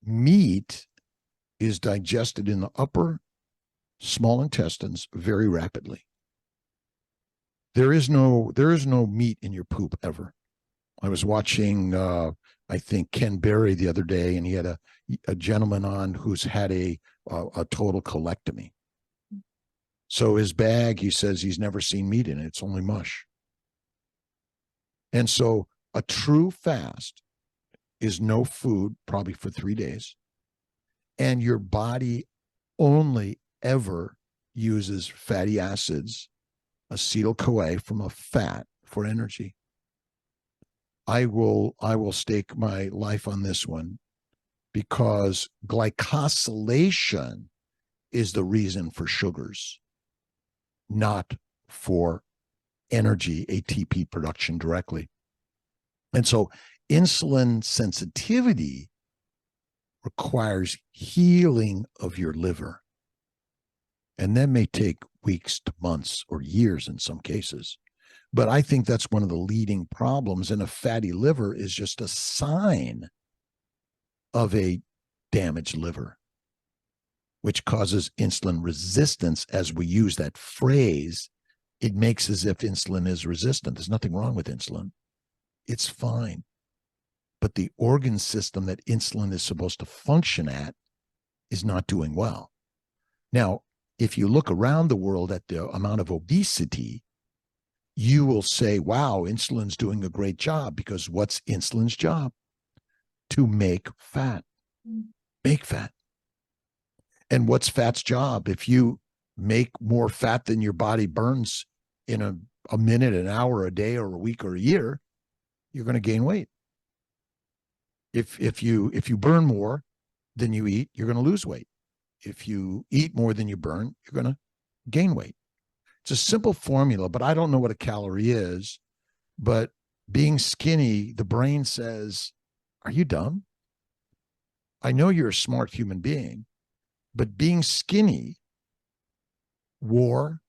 Meat is digested in the upper small intestines very rapidly. There is no meat in your poop ever. I was watching I think Ken Berry the other day, and he had a gentleman on who's had a total colectomy. So his bag, he says he's never seen meat in it. It's only mush. And so a true fast is no food probably for 3 days. And your body only ever uses fatty acids, acetyl-CoA from a fat for energy. I will stake my life on this one because glycosylation is the reason for sugars, not for energy, ATP production directly. And so insulin sensitivity requires healing of your liver. And that may take weeks to months or years in some cases. But I think that's one of the leading problems. And a fatty liver is just a sign of a damaged liver, which causes insulin resistance. As we use that phrase, it makes as if insulin is resistant. There's nothing wrong with insulin. It's fine. But the organ system that insulin is supposed to function at is not doing well. Now, if you look around the world at the amount of obesity, you will say, wow, insulin's doing a great job, because what's insulin's job? To make fat. Make fat. And what's fat's job? If you make more fat than your body burns in a minute, an hour, a day, or a week, or a year, you're going to gain weight. If you burn more than you eat, you're going to lose weight. If you eat more than you burn, you're going to gain weight. It's a simple formula, but I don't know what a calorie is. But being skinny, the brain says, are you dumb? I know you're a smart human being, but being skinny, war,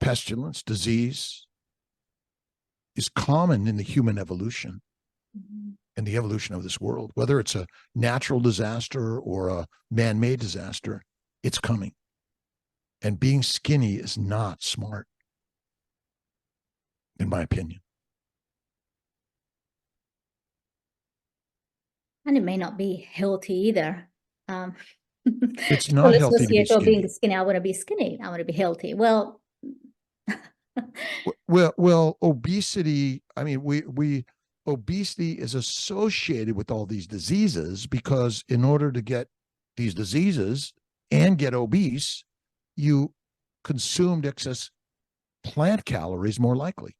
pestilence, disease is common in the human evolution and the evolution of this world. Whether it's a natural disaster or a man-made disaster, it's coming. And being skinny is not smart, in my opinion. And it may not be healthy either. It's not healthy to be skinny. Being skinny, I want to be skinny. I want to be healthy. Well, well, obesity. I mean, obesity is associated with all these diseases, because in order to get these diseases and get obese, you consumed excess plant calories more likely.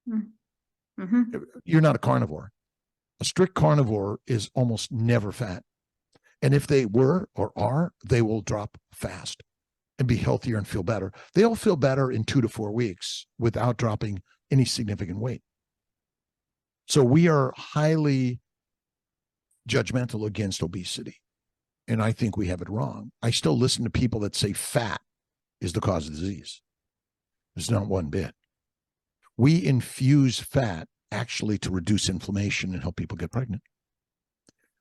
Mm-hmm. You're not a carnivore. A strict carnivore is almost never fat. And if they were or are, they will drop fast and be healthier and feel better. They'll feel better in 2 to 4 weeks without dropping any significant weight. So we are highly judgmental against obesity. And I think we have it wrong. I still listen to people that say fat is the cause of disease. There's not one bit. We infuse fat actually to reduce inflammation and help people get pregnant.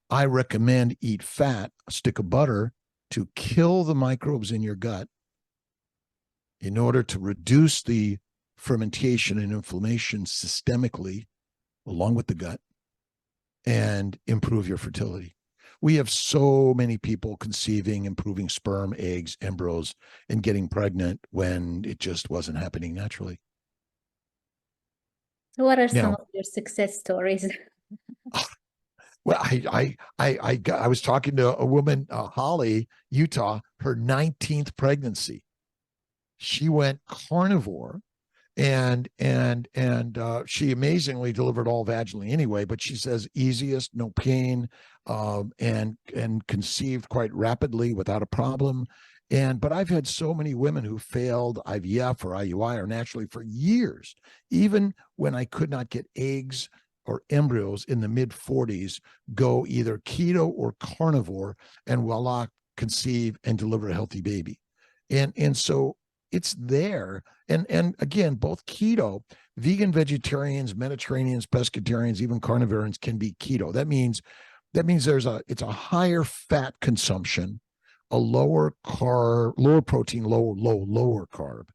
I recommend eat fat, a stick of butter, to kill the microbes in your gut in order to reduce the fermentation and inflammation systemically along with the gut and improve your fertility. We have so many people conceiving, improving sperm, eggs, embryos, and getting pregnant when it just wasn't happening naturally. What are some of your success stories? Well, I was talking to a woman, Holly, Utah, her 19th pregnancy. She went carnivore, and she amazingly delivered all vaginally anyway. But she says easiest, no pain, and conceived quite rapidly without a problem. But I've had so many women who failed IVF or IUI or naturally for years, even when I could not get eggs or embryos in the mid 40s, go either keto or carnivore, and voila, conceive and deliver a healthy baby. And so it's there. And again, both keto, vegan, vegetarians, Mediterraneans, pescatarians, even carnivores can be keto. That means it's a higher fat consumption, a lower protein, lower carb,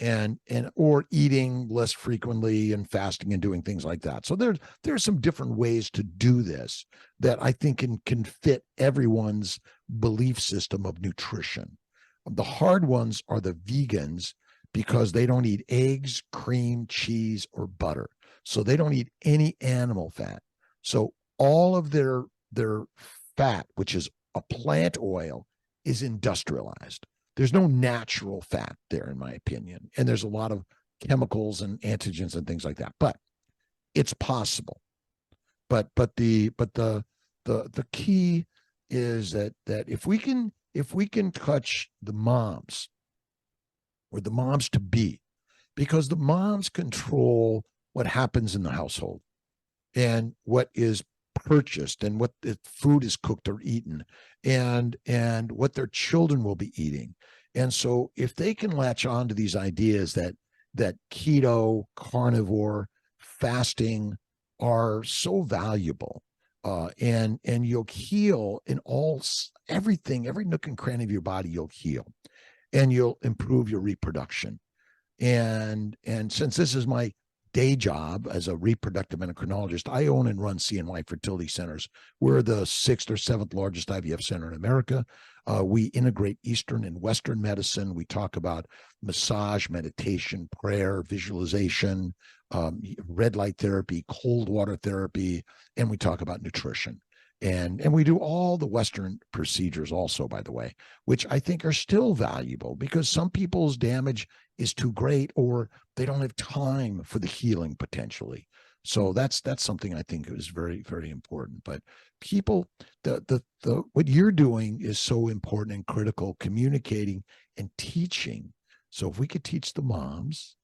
and or eating less frequently and fasting and doing things like that. So there's some different ways to do this that I think can fit everyone's belief system of nutrition. The hard ones are the vegans because they don't eat eggs, cream, cheese, or butter. So they don't eat any animal fat. So all of their fat, which is a plant oil, is industrialized. There's no natural fat there, in my opinion. And there's a lot of chemicals and antigens and things like that. But it's possible. But the key is that if we can touch the moms or the moms to be, because the moms control what happens in the household and what is purchased and what the food is cooked or eaten and what their children will be eating. And so if they can latch on to these ideas that keto, carnivore, fasting are so valuable, and you'll heal in everything, every nook and cranny of your body, you'll heal and you'll improve your reproduction. And since this is my day job as a reproductive endocrinologist, I own and run CNY Fertility Centers. We're the 6th or 7th largest IVF center in America. We integrate Eastern and Western medicine. We talk about massage, meditation, prayer, visualization, red light therapy, cold water therapy, and we talk about nutrition. And we do all the Western procedures also, by the way, which I think are still valuable because some people's damage is too great or they don't have time for the healing potentially. So that's something I think is very, very important. But people, what you're doing is so important and critical, communicating and teaching. So if we could teach the moms,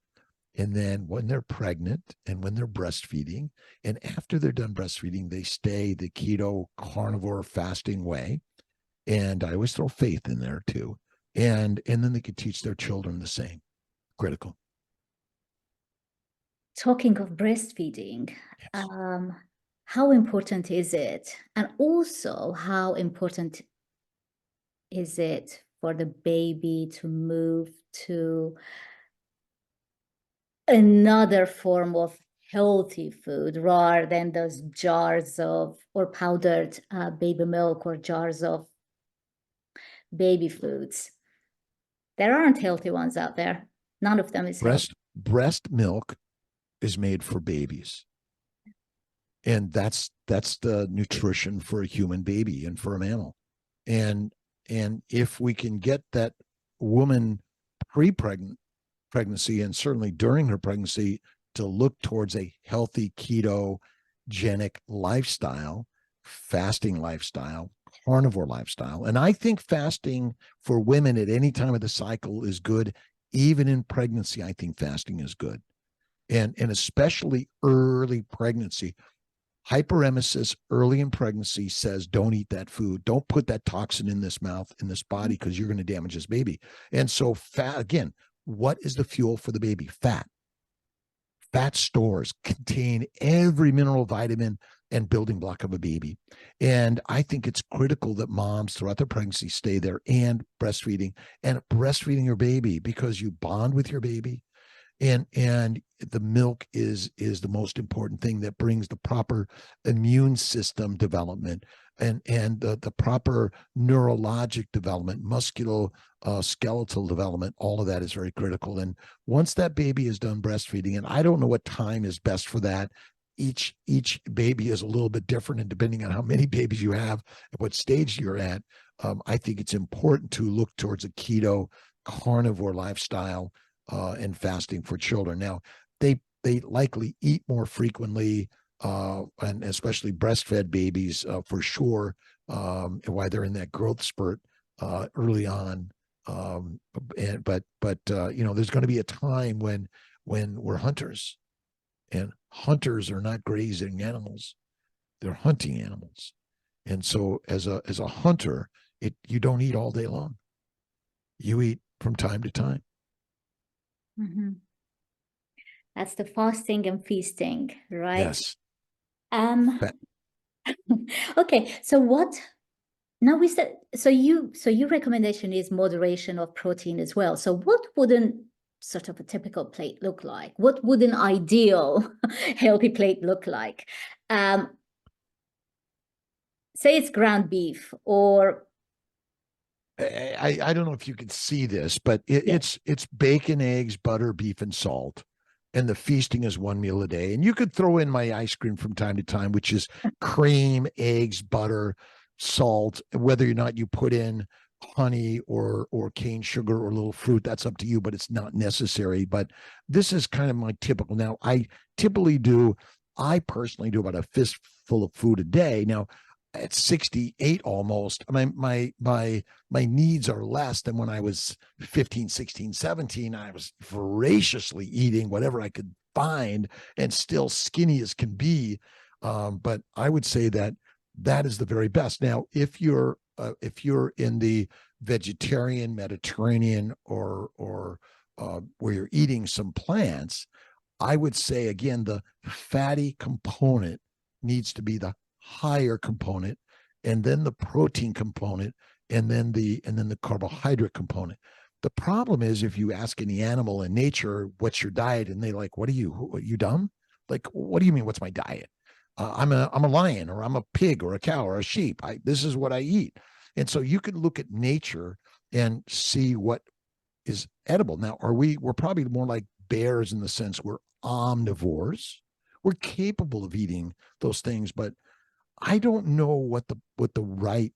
and then when they're pregnant and when they're breastfeeding, and after they're done breastfeeding, they stay the keto, carnivore, fasting way. And I always throw faith in there too. And then they could teach their children the same. Critical. Talking of breastfeeding, Yes. how important is it? And also, how important is it for the baby to move to another form of healthy food rather than those jars of or powdered baby milk or jars of baby foods? There aren't healthy ones out there. None of them is healthy. Breast milk is made for babies. And that's the nutrition for a human baby and for a mammal. And if we can get that woman pregnancy and certainly during her pregnancy to look towards a healthy ketogenic lifestyle, fasting lifestyle, carnivore lifestyle. And I think fasting for women at any time of the cycle is good. Even in pregnancy, I think fasting is good. And especially early pregnancy. Hyperemesis early in pregnancy says don't eat that food. Don't put that toxin in this mouth, in this body, because you're going to damage this baby. And so fat, again, what is the fuel for the baby? Fat. Fat stores contain every mineral, vitamin, and building block of a baby. And I think it's critical that moms throughout their pregnancy stay there and breastfeeding your baby because you bond with your baby. And the milk is the most important thing that brings the proper immune system development and the proper neurologic development, skeletal development. All of that is very critical. And once that baby is done breastfeeding, and I don't know what time is best for that, each baby is a little bit different, and depending on how many babies you have at what stage you're at, I think it's important to look towards a keto carnivore lifestyle and fasting for children. Now, they likely eat more frequently, and especially breastfed babies for sure, while they're in that growth spurt early on. But there's going to be a time when we're hunters, and hunters are not grazing animals; they're hunting animals. And so, as a hunter, you don't eat all day long. You eat from time to time. Mm-hmm. That's the fasting and feasting, right? Yes. Okay. So what? Now we said so. Your recommendation is moderation of protein as well. So what wouldn't sort of a typical plate look like? What would an ideal healthy plate look like? Say it's ground beef, or I don't know if you can see this, but it's bacon, eggs, butter, beef, and salt. And the feasting is one meal a day. And you could throw in my ice cream from time to time, which is cream, eggs, butter, salt. Whether or not you put in honey or cane sugar or a little fruit, that's up to you, but it's not necessary. But this is kind of my typical. Now, I personally do about a fistful of food a day. Now, at 68 almost, my needs are less than when I was 15, 16, 17. I was voraciously eating whatever I could find and still skinny as can be. But I would say that is the very best. Now, if you're in the vegetarian, Mediterranean, or where you're eating some plants, I would say, again, the fatty component needs to be the higher component, and then the protein component, and then the carbohydrate component. The problem is, if you ask any animal in nature, what's your diet? And they like, what are you dumb? Like, what do you mean, what's my diet? I'm a lion, or I'm a pig, or a cow, or a sheep. This is what I eat. And so you can look at nature and see what is edible. Now, we're probably more like bears in the sense we're omnivores. We're capable of eating those things, but I don't know what the right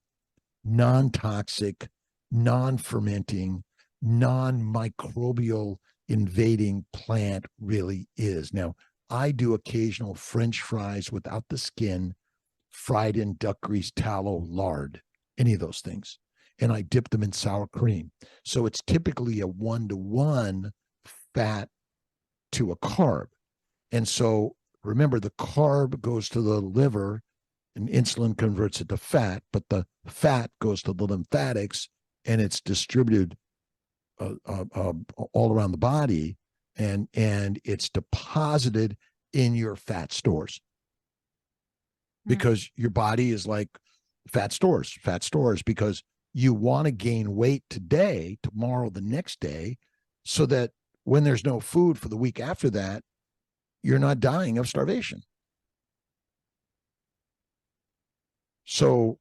non-toxic, non-fermenting, non-microbial invading plant really is. Now, I do occasional French fries without the skin, fried in duck grease, tallow, lard, any of those things. And I dip them in sour cream. So it's typically a 1-to-1 fat to a carb. And so remember, the carb goes to the liver and insulin converts it to fat, but the fat goes to the lymphatics and it's distributed all around the body, and it's deposited in your fat stores, because your body is like fat stores, because you want to gain weight today, tomorrow, the next day, so that when there's no food for the week after that, you're not dying of starvation. So,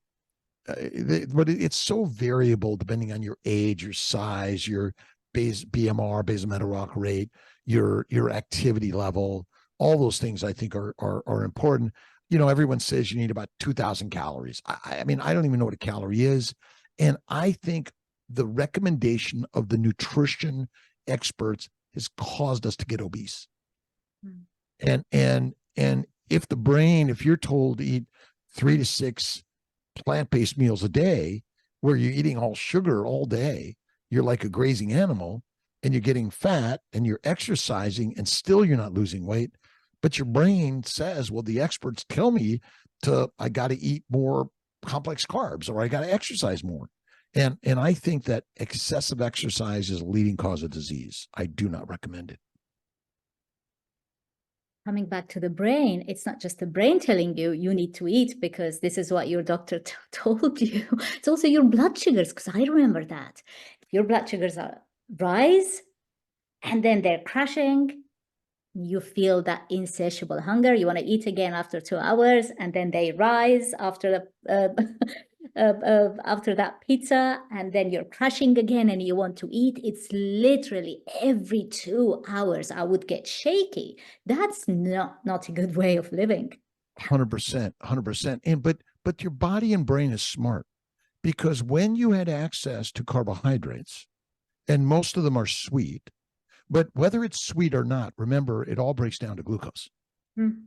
but it's so variable depending on your age, your size, your BMR, basal metabolic rate, your activity level. All those things I think are important. Everyone says you need about 2,000 calories. I mean, I don't even know what a calorie is, and I think the recommendation of the nutrition experts has caused us to get obese. And if you're told to eat 3 to 6 plant-based meals a day, where you're eating all sugar all day, you're like a grazing animal, and you're getting fat, and you're exercising, and still you're not losing weight. But your brain says, well, the experts tell me I got to eat more complex carbs, or I got to exercise more. And I think that excessive exercise is a leading cause of disease. I do not recommend it. Coming back to the brain, it's not just the brain telling you need to eat because this is what your doctor told you. It's also your blood sugars, because I remember that. Your blood sugars rise, and then they're crashing. You feel that insatiable hunger. You want to eat again after 2 hours, and then they rise after after that pizza, and then you're crashing again and you want to eat. It's literally every 2 hours I would get shaky. That's not a good way of living. 100%, 100%. And but your body and brain is smart, because when you had access to carbohydrates, and most of them are sweet, but whether it's sweet or not, remember, it all breaks down to glucose. Mm.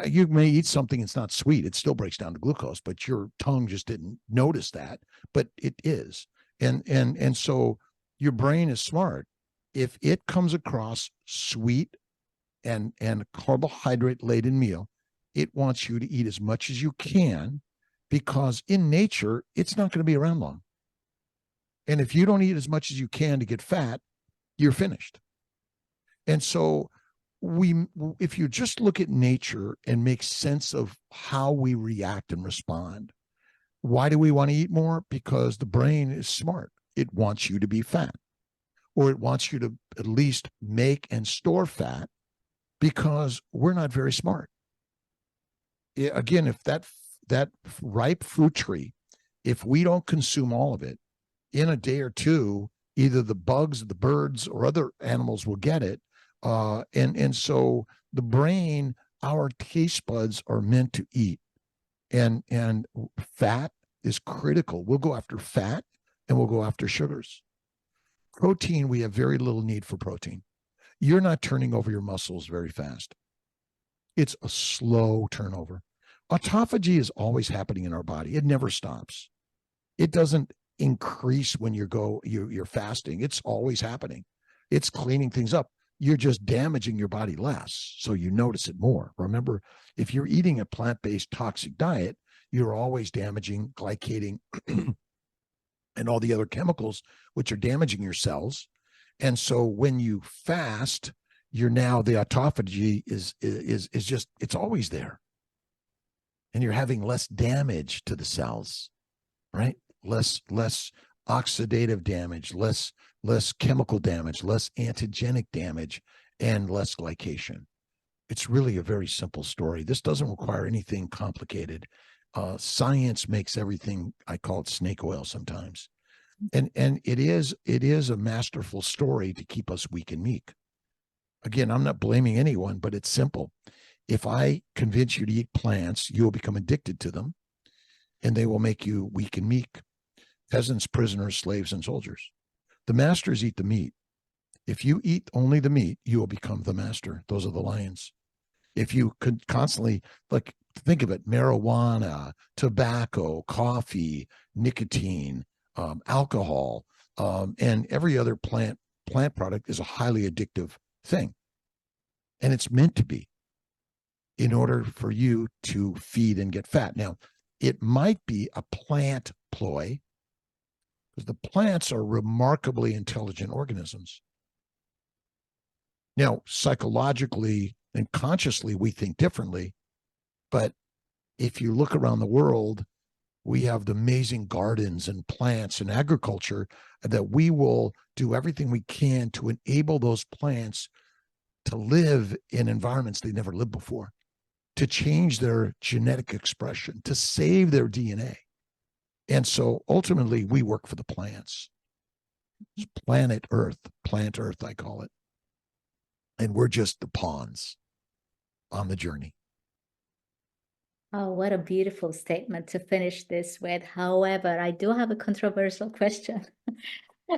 You may eat something that's not sweet, it still breaks down to glucose, but your tongue just didn't notice that, but it is. And so your brain is smart. If it comes across sweet and carbohydrate laden meal, it wants you to eat as much as you can, because in nature, it's not going to be around long. And if you don't eat as much as you can to get fat, you're finished. And so if you just look at nature and make sense of how we react and respond, why do we want to eat more? Because the brain is smart. It wants you to be fat, or it wants you to at least make and store fat, because we're not very smart. Again, if that ripe fruit tree, if we don't consume all of it in a day or two, either the bugs, the birds, or other animals will get it. And so the brain, our taste buds are meant to eat, and fat is critical. We'll go after fat and we'll go after sugars. Protein, we have very little need for protein. You're not turning over your muscles very fast. It's a slow turnover. Autophagy is always happening in our body. It never stops. It doesn't increase when you're fasting. It's always happening. It's cleaning things up. You're just damaging your body less, so you notice it more. Remember, if you're eating a plant-based toxic diet, you're always damaging, glycating, and all the other chemicals, which are damaging your cells. And so when you fast, the autophagy is just, it's always there. And you're having less damage to the cells, right? Less oxidative damage, less chemical damage, less antigenic damage, and less glycation. It's really a very simple story. This doesn't require anything complicated. Science makes everything, I call it snake oil sometimes. And it is a masterful story to keep us weak and meek. Again, I'm not blaming anyone, but it's simple. If I convince you to eat plants, you will become addicted to them, and they will make you weak and meek. Peasants, prisoners, slaves, and soldiers. The masters eat the meat. If you eat only the meat, you will become the master. Those are the lions. If you could constantly, like, think of it, marijuana, tobacco, coffee, nicotine, alcohol, and every other plant product is a highly addictive thing. And it's meant to be, in order for you to feed and get fat. Now, it might be a plant ploy, because the plants are remarkably intelligent organisms. Now, psychologically and consciously, we think differently. But if you look around the world, we have the amazing gardens and plants and agriculture that we will do everything we can to enable those plants to live in environments they never lived before, to change their genetic expression, to save their DNA. And so ultimately, we work for the plants. It's plant Earth, I call it. And we're just the pawns on the journey. Oh, what a beautiful statement to finish this with. However, I do have a controversial question.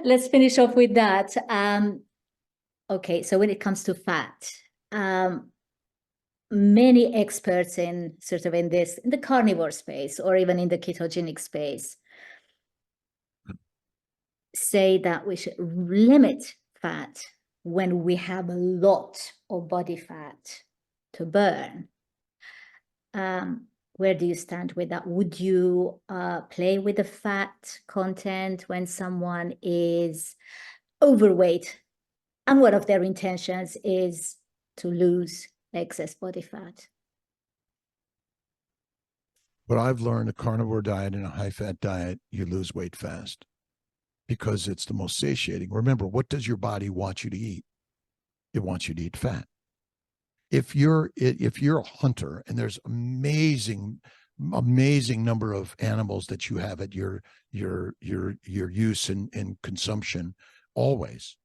Let's finish off with that. Okay, so when it comes to fat, many experts in the carnivore space, or even in the ketogenic space, say that we should limit fat when we have a lot of body fat to burn. Where do you stand with that? Would you play with the fat content when someone is overweight and one of their intentions is to lose excess body fat? But I've learned, a carnivore diet and a high-fat diet, you lose weight fast, because it's the most satiating. Remember, what does your body want you to eat? It wants you to eat fat. If you're a hunter, and there's amazing amazing number of animals that you have at your use and consumption. Always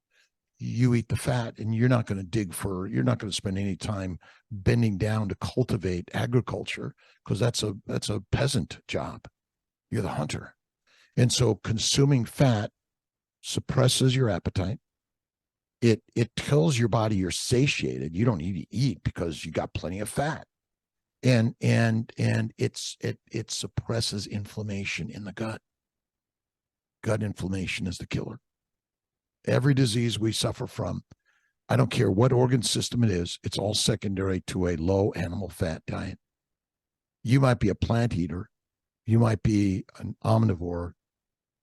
you eat the fat, and you're not going to you're not going to spend any time bending down to cultivate agriculture, because that's a peasant job. You're the hunter. And so consuming fat suppresses your appetite. It tells your body you're satiated. You don't need to eat because you got plenty of fat. And it suppresses inflammation in the gut. Gut inflammation is the killer. Every disease we suffer from, I don't care what organ system it is, it's all secondary to a low animal fat diet. You might be a plant eater, you might be an omnivore,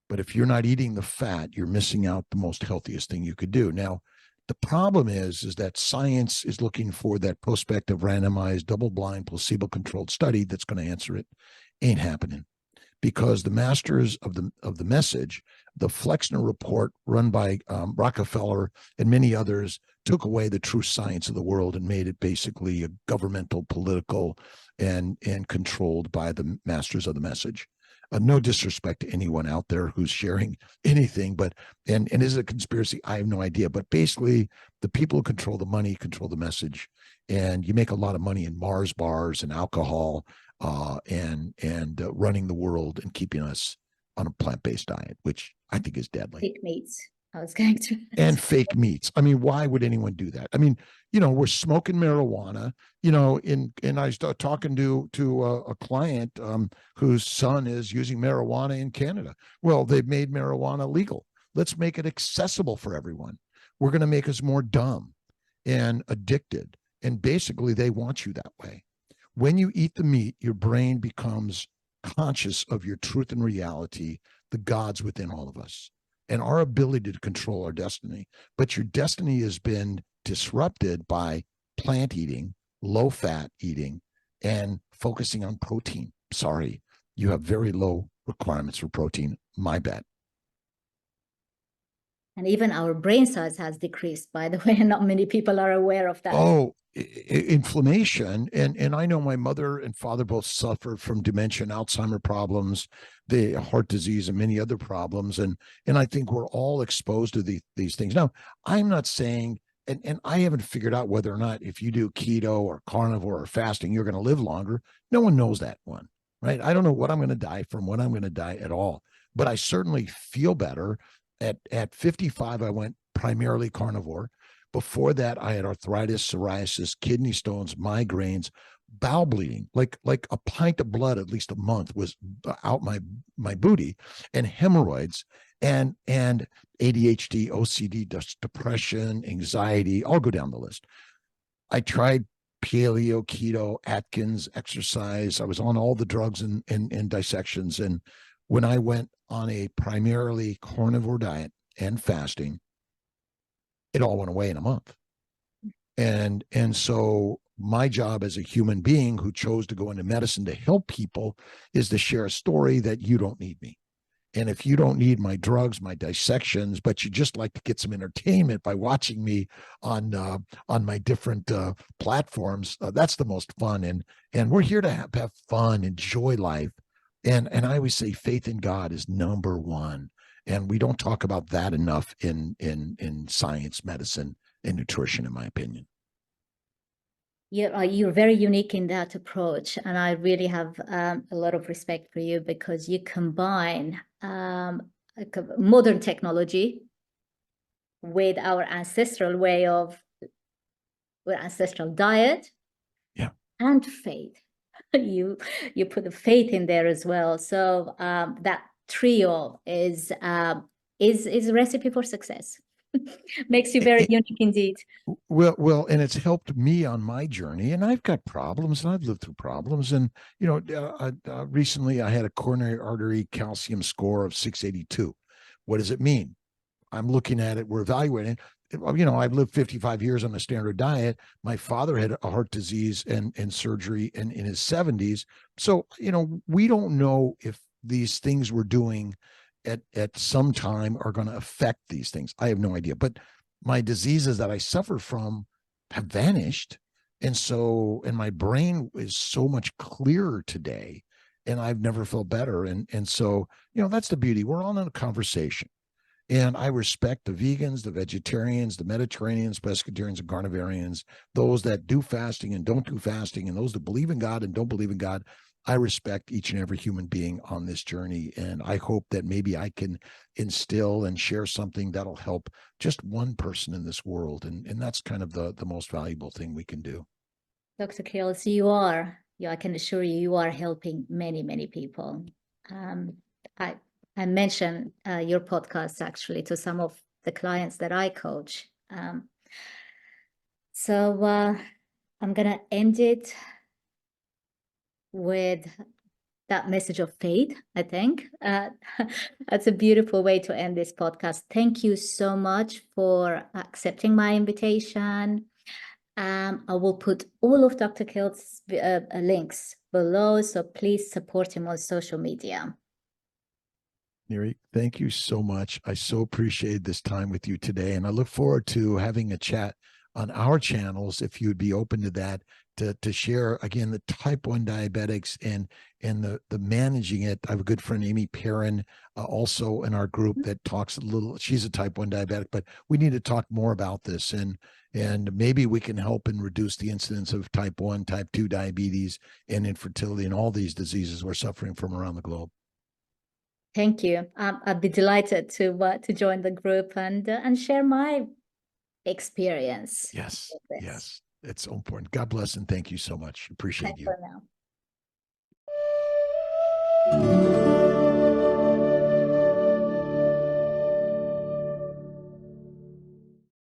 but if you're not eating the fat, you're missing out the most healthiest thing you could do. Now, the problem is that science is looking for that prospective, randomized, double-blind, placebo-controlled study that's going to answer it. Ain't happening, because the masters of the message, the Flexner report run by Rockefeller and many others, took away the true science of the world and made it basically a governmental, political, and controlled by the masters of the message. No disrespect to anyone out there who's sharing anything, but and is it a conspiracy? I have no idea. But basically, the people who control the money control the message, and you make a lot of money in Mars bars and alcohol, and running the world and keeping us on a plant-based diet, which I think is deadly. Fake meats. I was going to. And fake meats. I mean, why would anyone do that? I mean, we're smoking marijuana, and I started talking to a client whose son is using marijuana in Canada. Well, they've made marijuana legal. Let's make it accessible for everyone. We're going to make us more dumb and addicted. And basically, they want you that way. When you eat the meat, your brain becomes conscious of your truth and reality, the gods within all of us, and our ability to control our destiny. But your destiny has been disrupted by plant eating, low fat eating, and focusing on protein. Sorry, you have very low requirements for protein. My bad. And even our brain size has decreased, by the way, and not many people are aware of that. Oh, inflammation. And I know my mother and father both suffered from dementia and Alzheimer problems, the heart disease, and many other problems. And I think we're all exposed to these things. Now, I'm not saying, and I haven't figured out whether or not if you do keto or carnivore or fasting, you're going to live longer. No one knows that one, right? I don't know what I'm going to die from, when I'm going to die at all. But I certainly feel better. At 55, I went primarily carnivore. Before that, I had arthritis, psoriasis, kidney stones, migraines, bowel bleeding, like a pint of blood at least a month was out my booty, and hemorrhoids, and ADHD, OCD, depression, anxiety. I'll go down the list. I tried paleo, keto, Atkins, exercise. I was on all the drugs and dissections. And when I went on a primarily carnivore diet and fasting, it all went away in a month. And so my job as a human being who chose to go into medicine to help people is to share a story that you don't need me. And if you don't need my drugs, my dissections, but you just like to get some entertainment by watching me on my different platforms, that's the most fun. And we're here to have fun, enjoy life. And I always say faith in God is number one. And we don't talk about that enough in science, medicine, and nutrition, in my opinion. You're very unique in that approach. And I really have a lot of respect for you, because you combine modern technology with our ancestral way of, with ancestral diet, yeah, and faith. You put the faith in there as well. So that trio is a recipe for success. Makes you very unique indeed. Well, and it's helped me on my journey. And I've got problems, and I've lived through problems. And recently I had a coronary artery calcium score of 682. What does it mean? I'm looking at it. We're evaluating. I've lived 55 years on a standard diet. My father had a heart disease and surgery in his 70s. So, we don't know if these things we're doing at some time are going to affect these things. I have no idea. But my diseases that I suffer from have vanished. And my brain is so much clearer today. and I've never felt better. And so, that's the beauty. We're all in a conversation. And I respect the vegans, the vegetarians, the Mediterraneans, pescatarians, and carnivarians, those that do fasting and don't do fasting, and those that believe in God and don't believe in God. I respect each and every human being on this journey. And I hope that maybe I can instill and share something that'll help just one person in this world. And that's kind of the most valuable thing we can do. Dr. Kiltz, you are, I can assure you, you are helping many, many people. I mentioned your podcast actually to some of the clients that I coach. So I'm going to end it with that message of faith, I think. That's a beautiful way to end this podcast. Thank you so much for accepting my invitation. I will put all of Dr. Kiltz's links below, so please support him on social media. Nayiri, thank you so much. I so appreciate this time with you today, and I look forward to having a chat on our channels if you'd be open to that, to share again the type 1 diabetics and the managing it. I have a good friend, Amy Perrin, also in our group that talks a little. She's a type 1 diabetic, but we need to talk more about this, and maybe we can help and reduce the incidence of type 1, type 2 diabetes and infertility and all these diseases we're suffering from around the globe. Thank you. I'd be delighted to join the group and share my experience. Yes, yes, it's so important. God bless and thank you so much. Appreciate you. For now.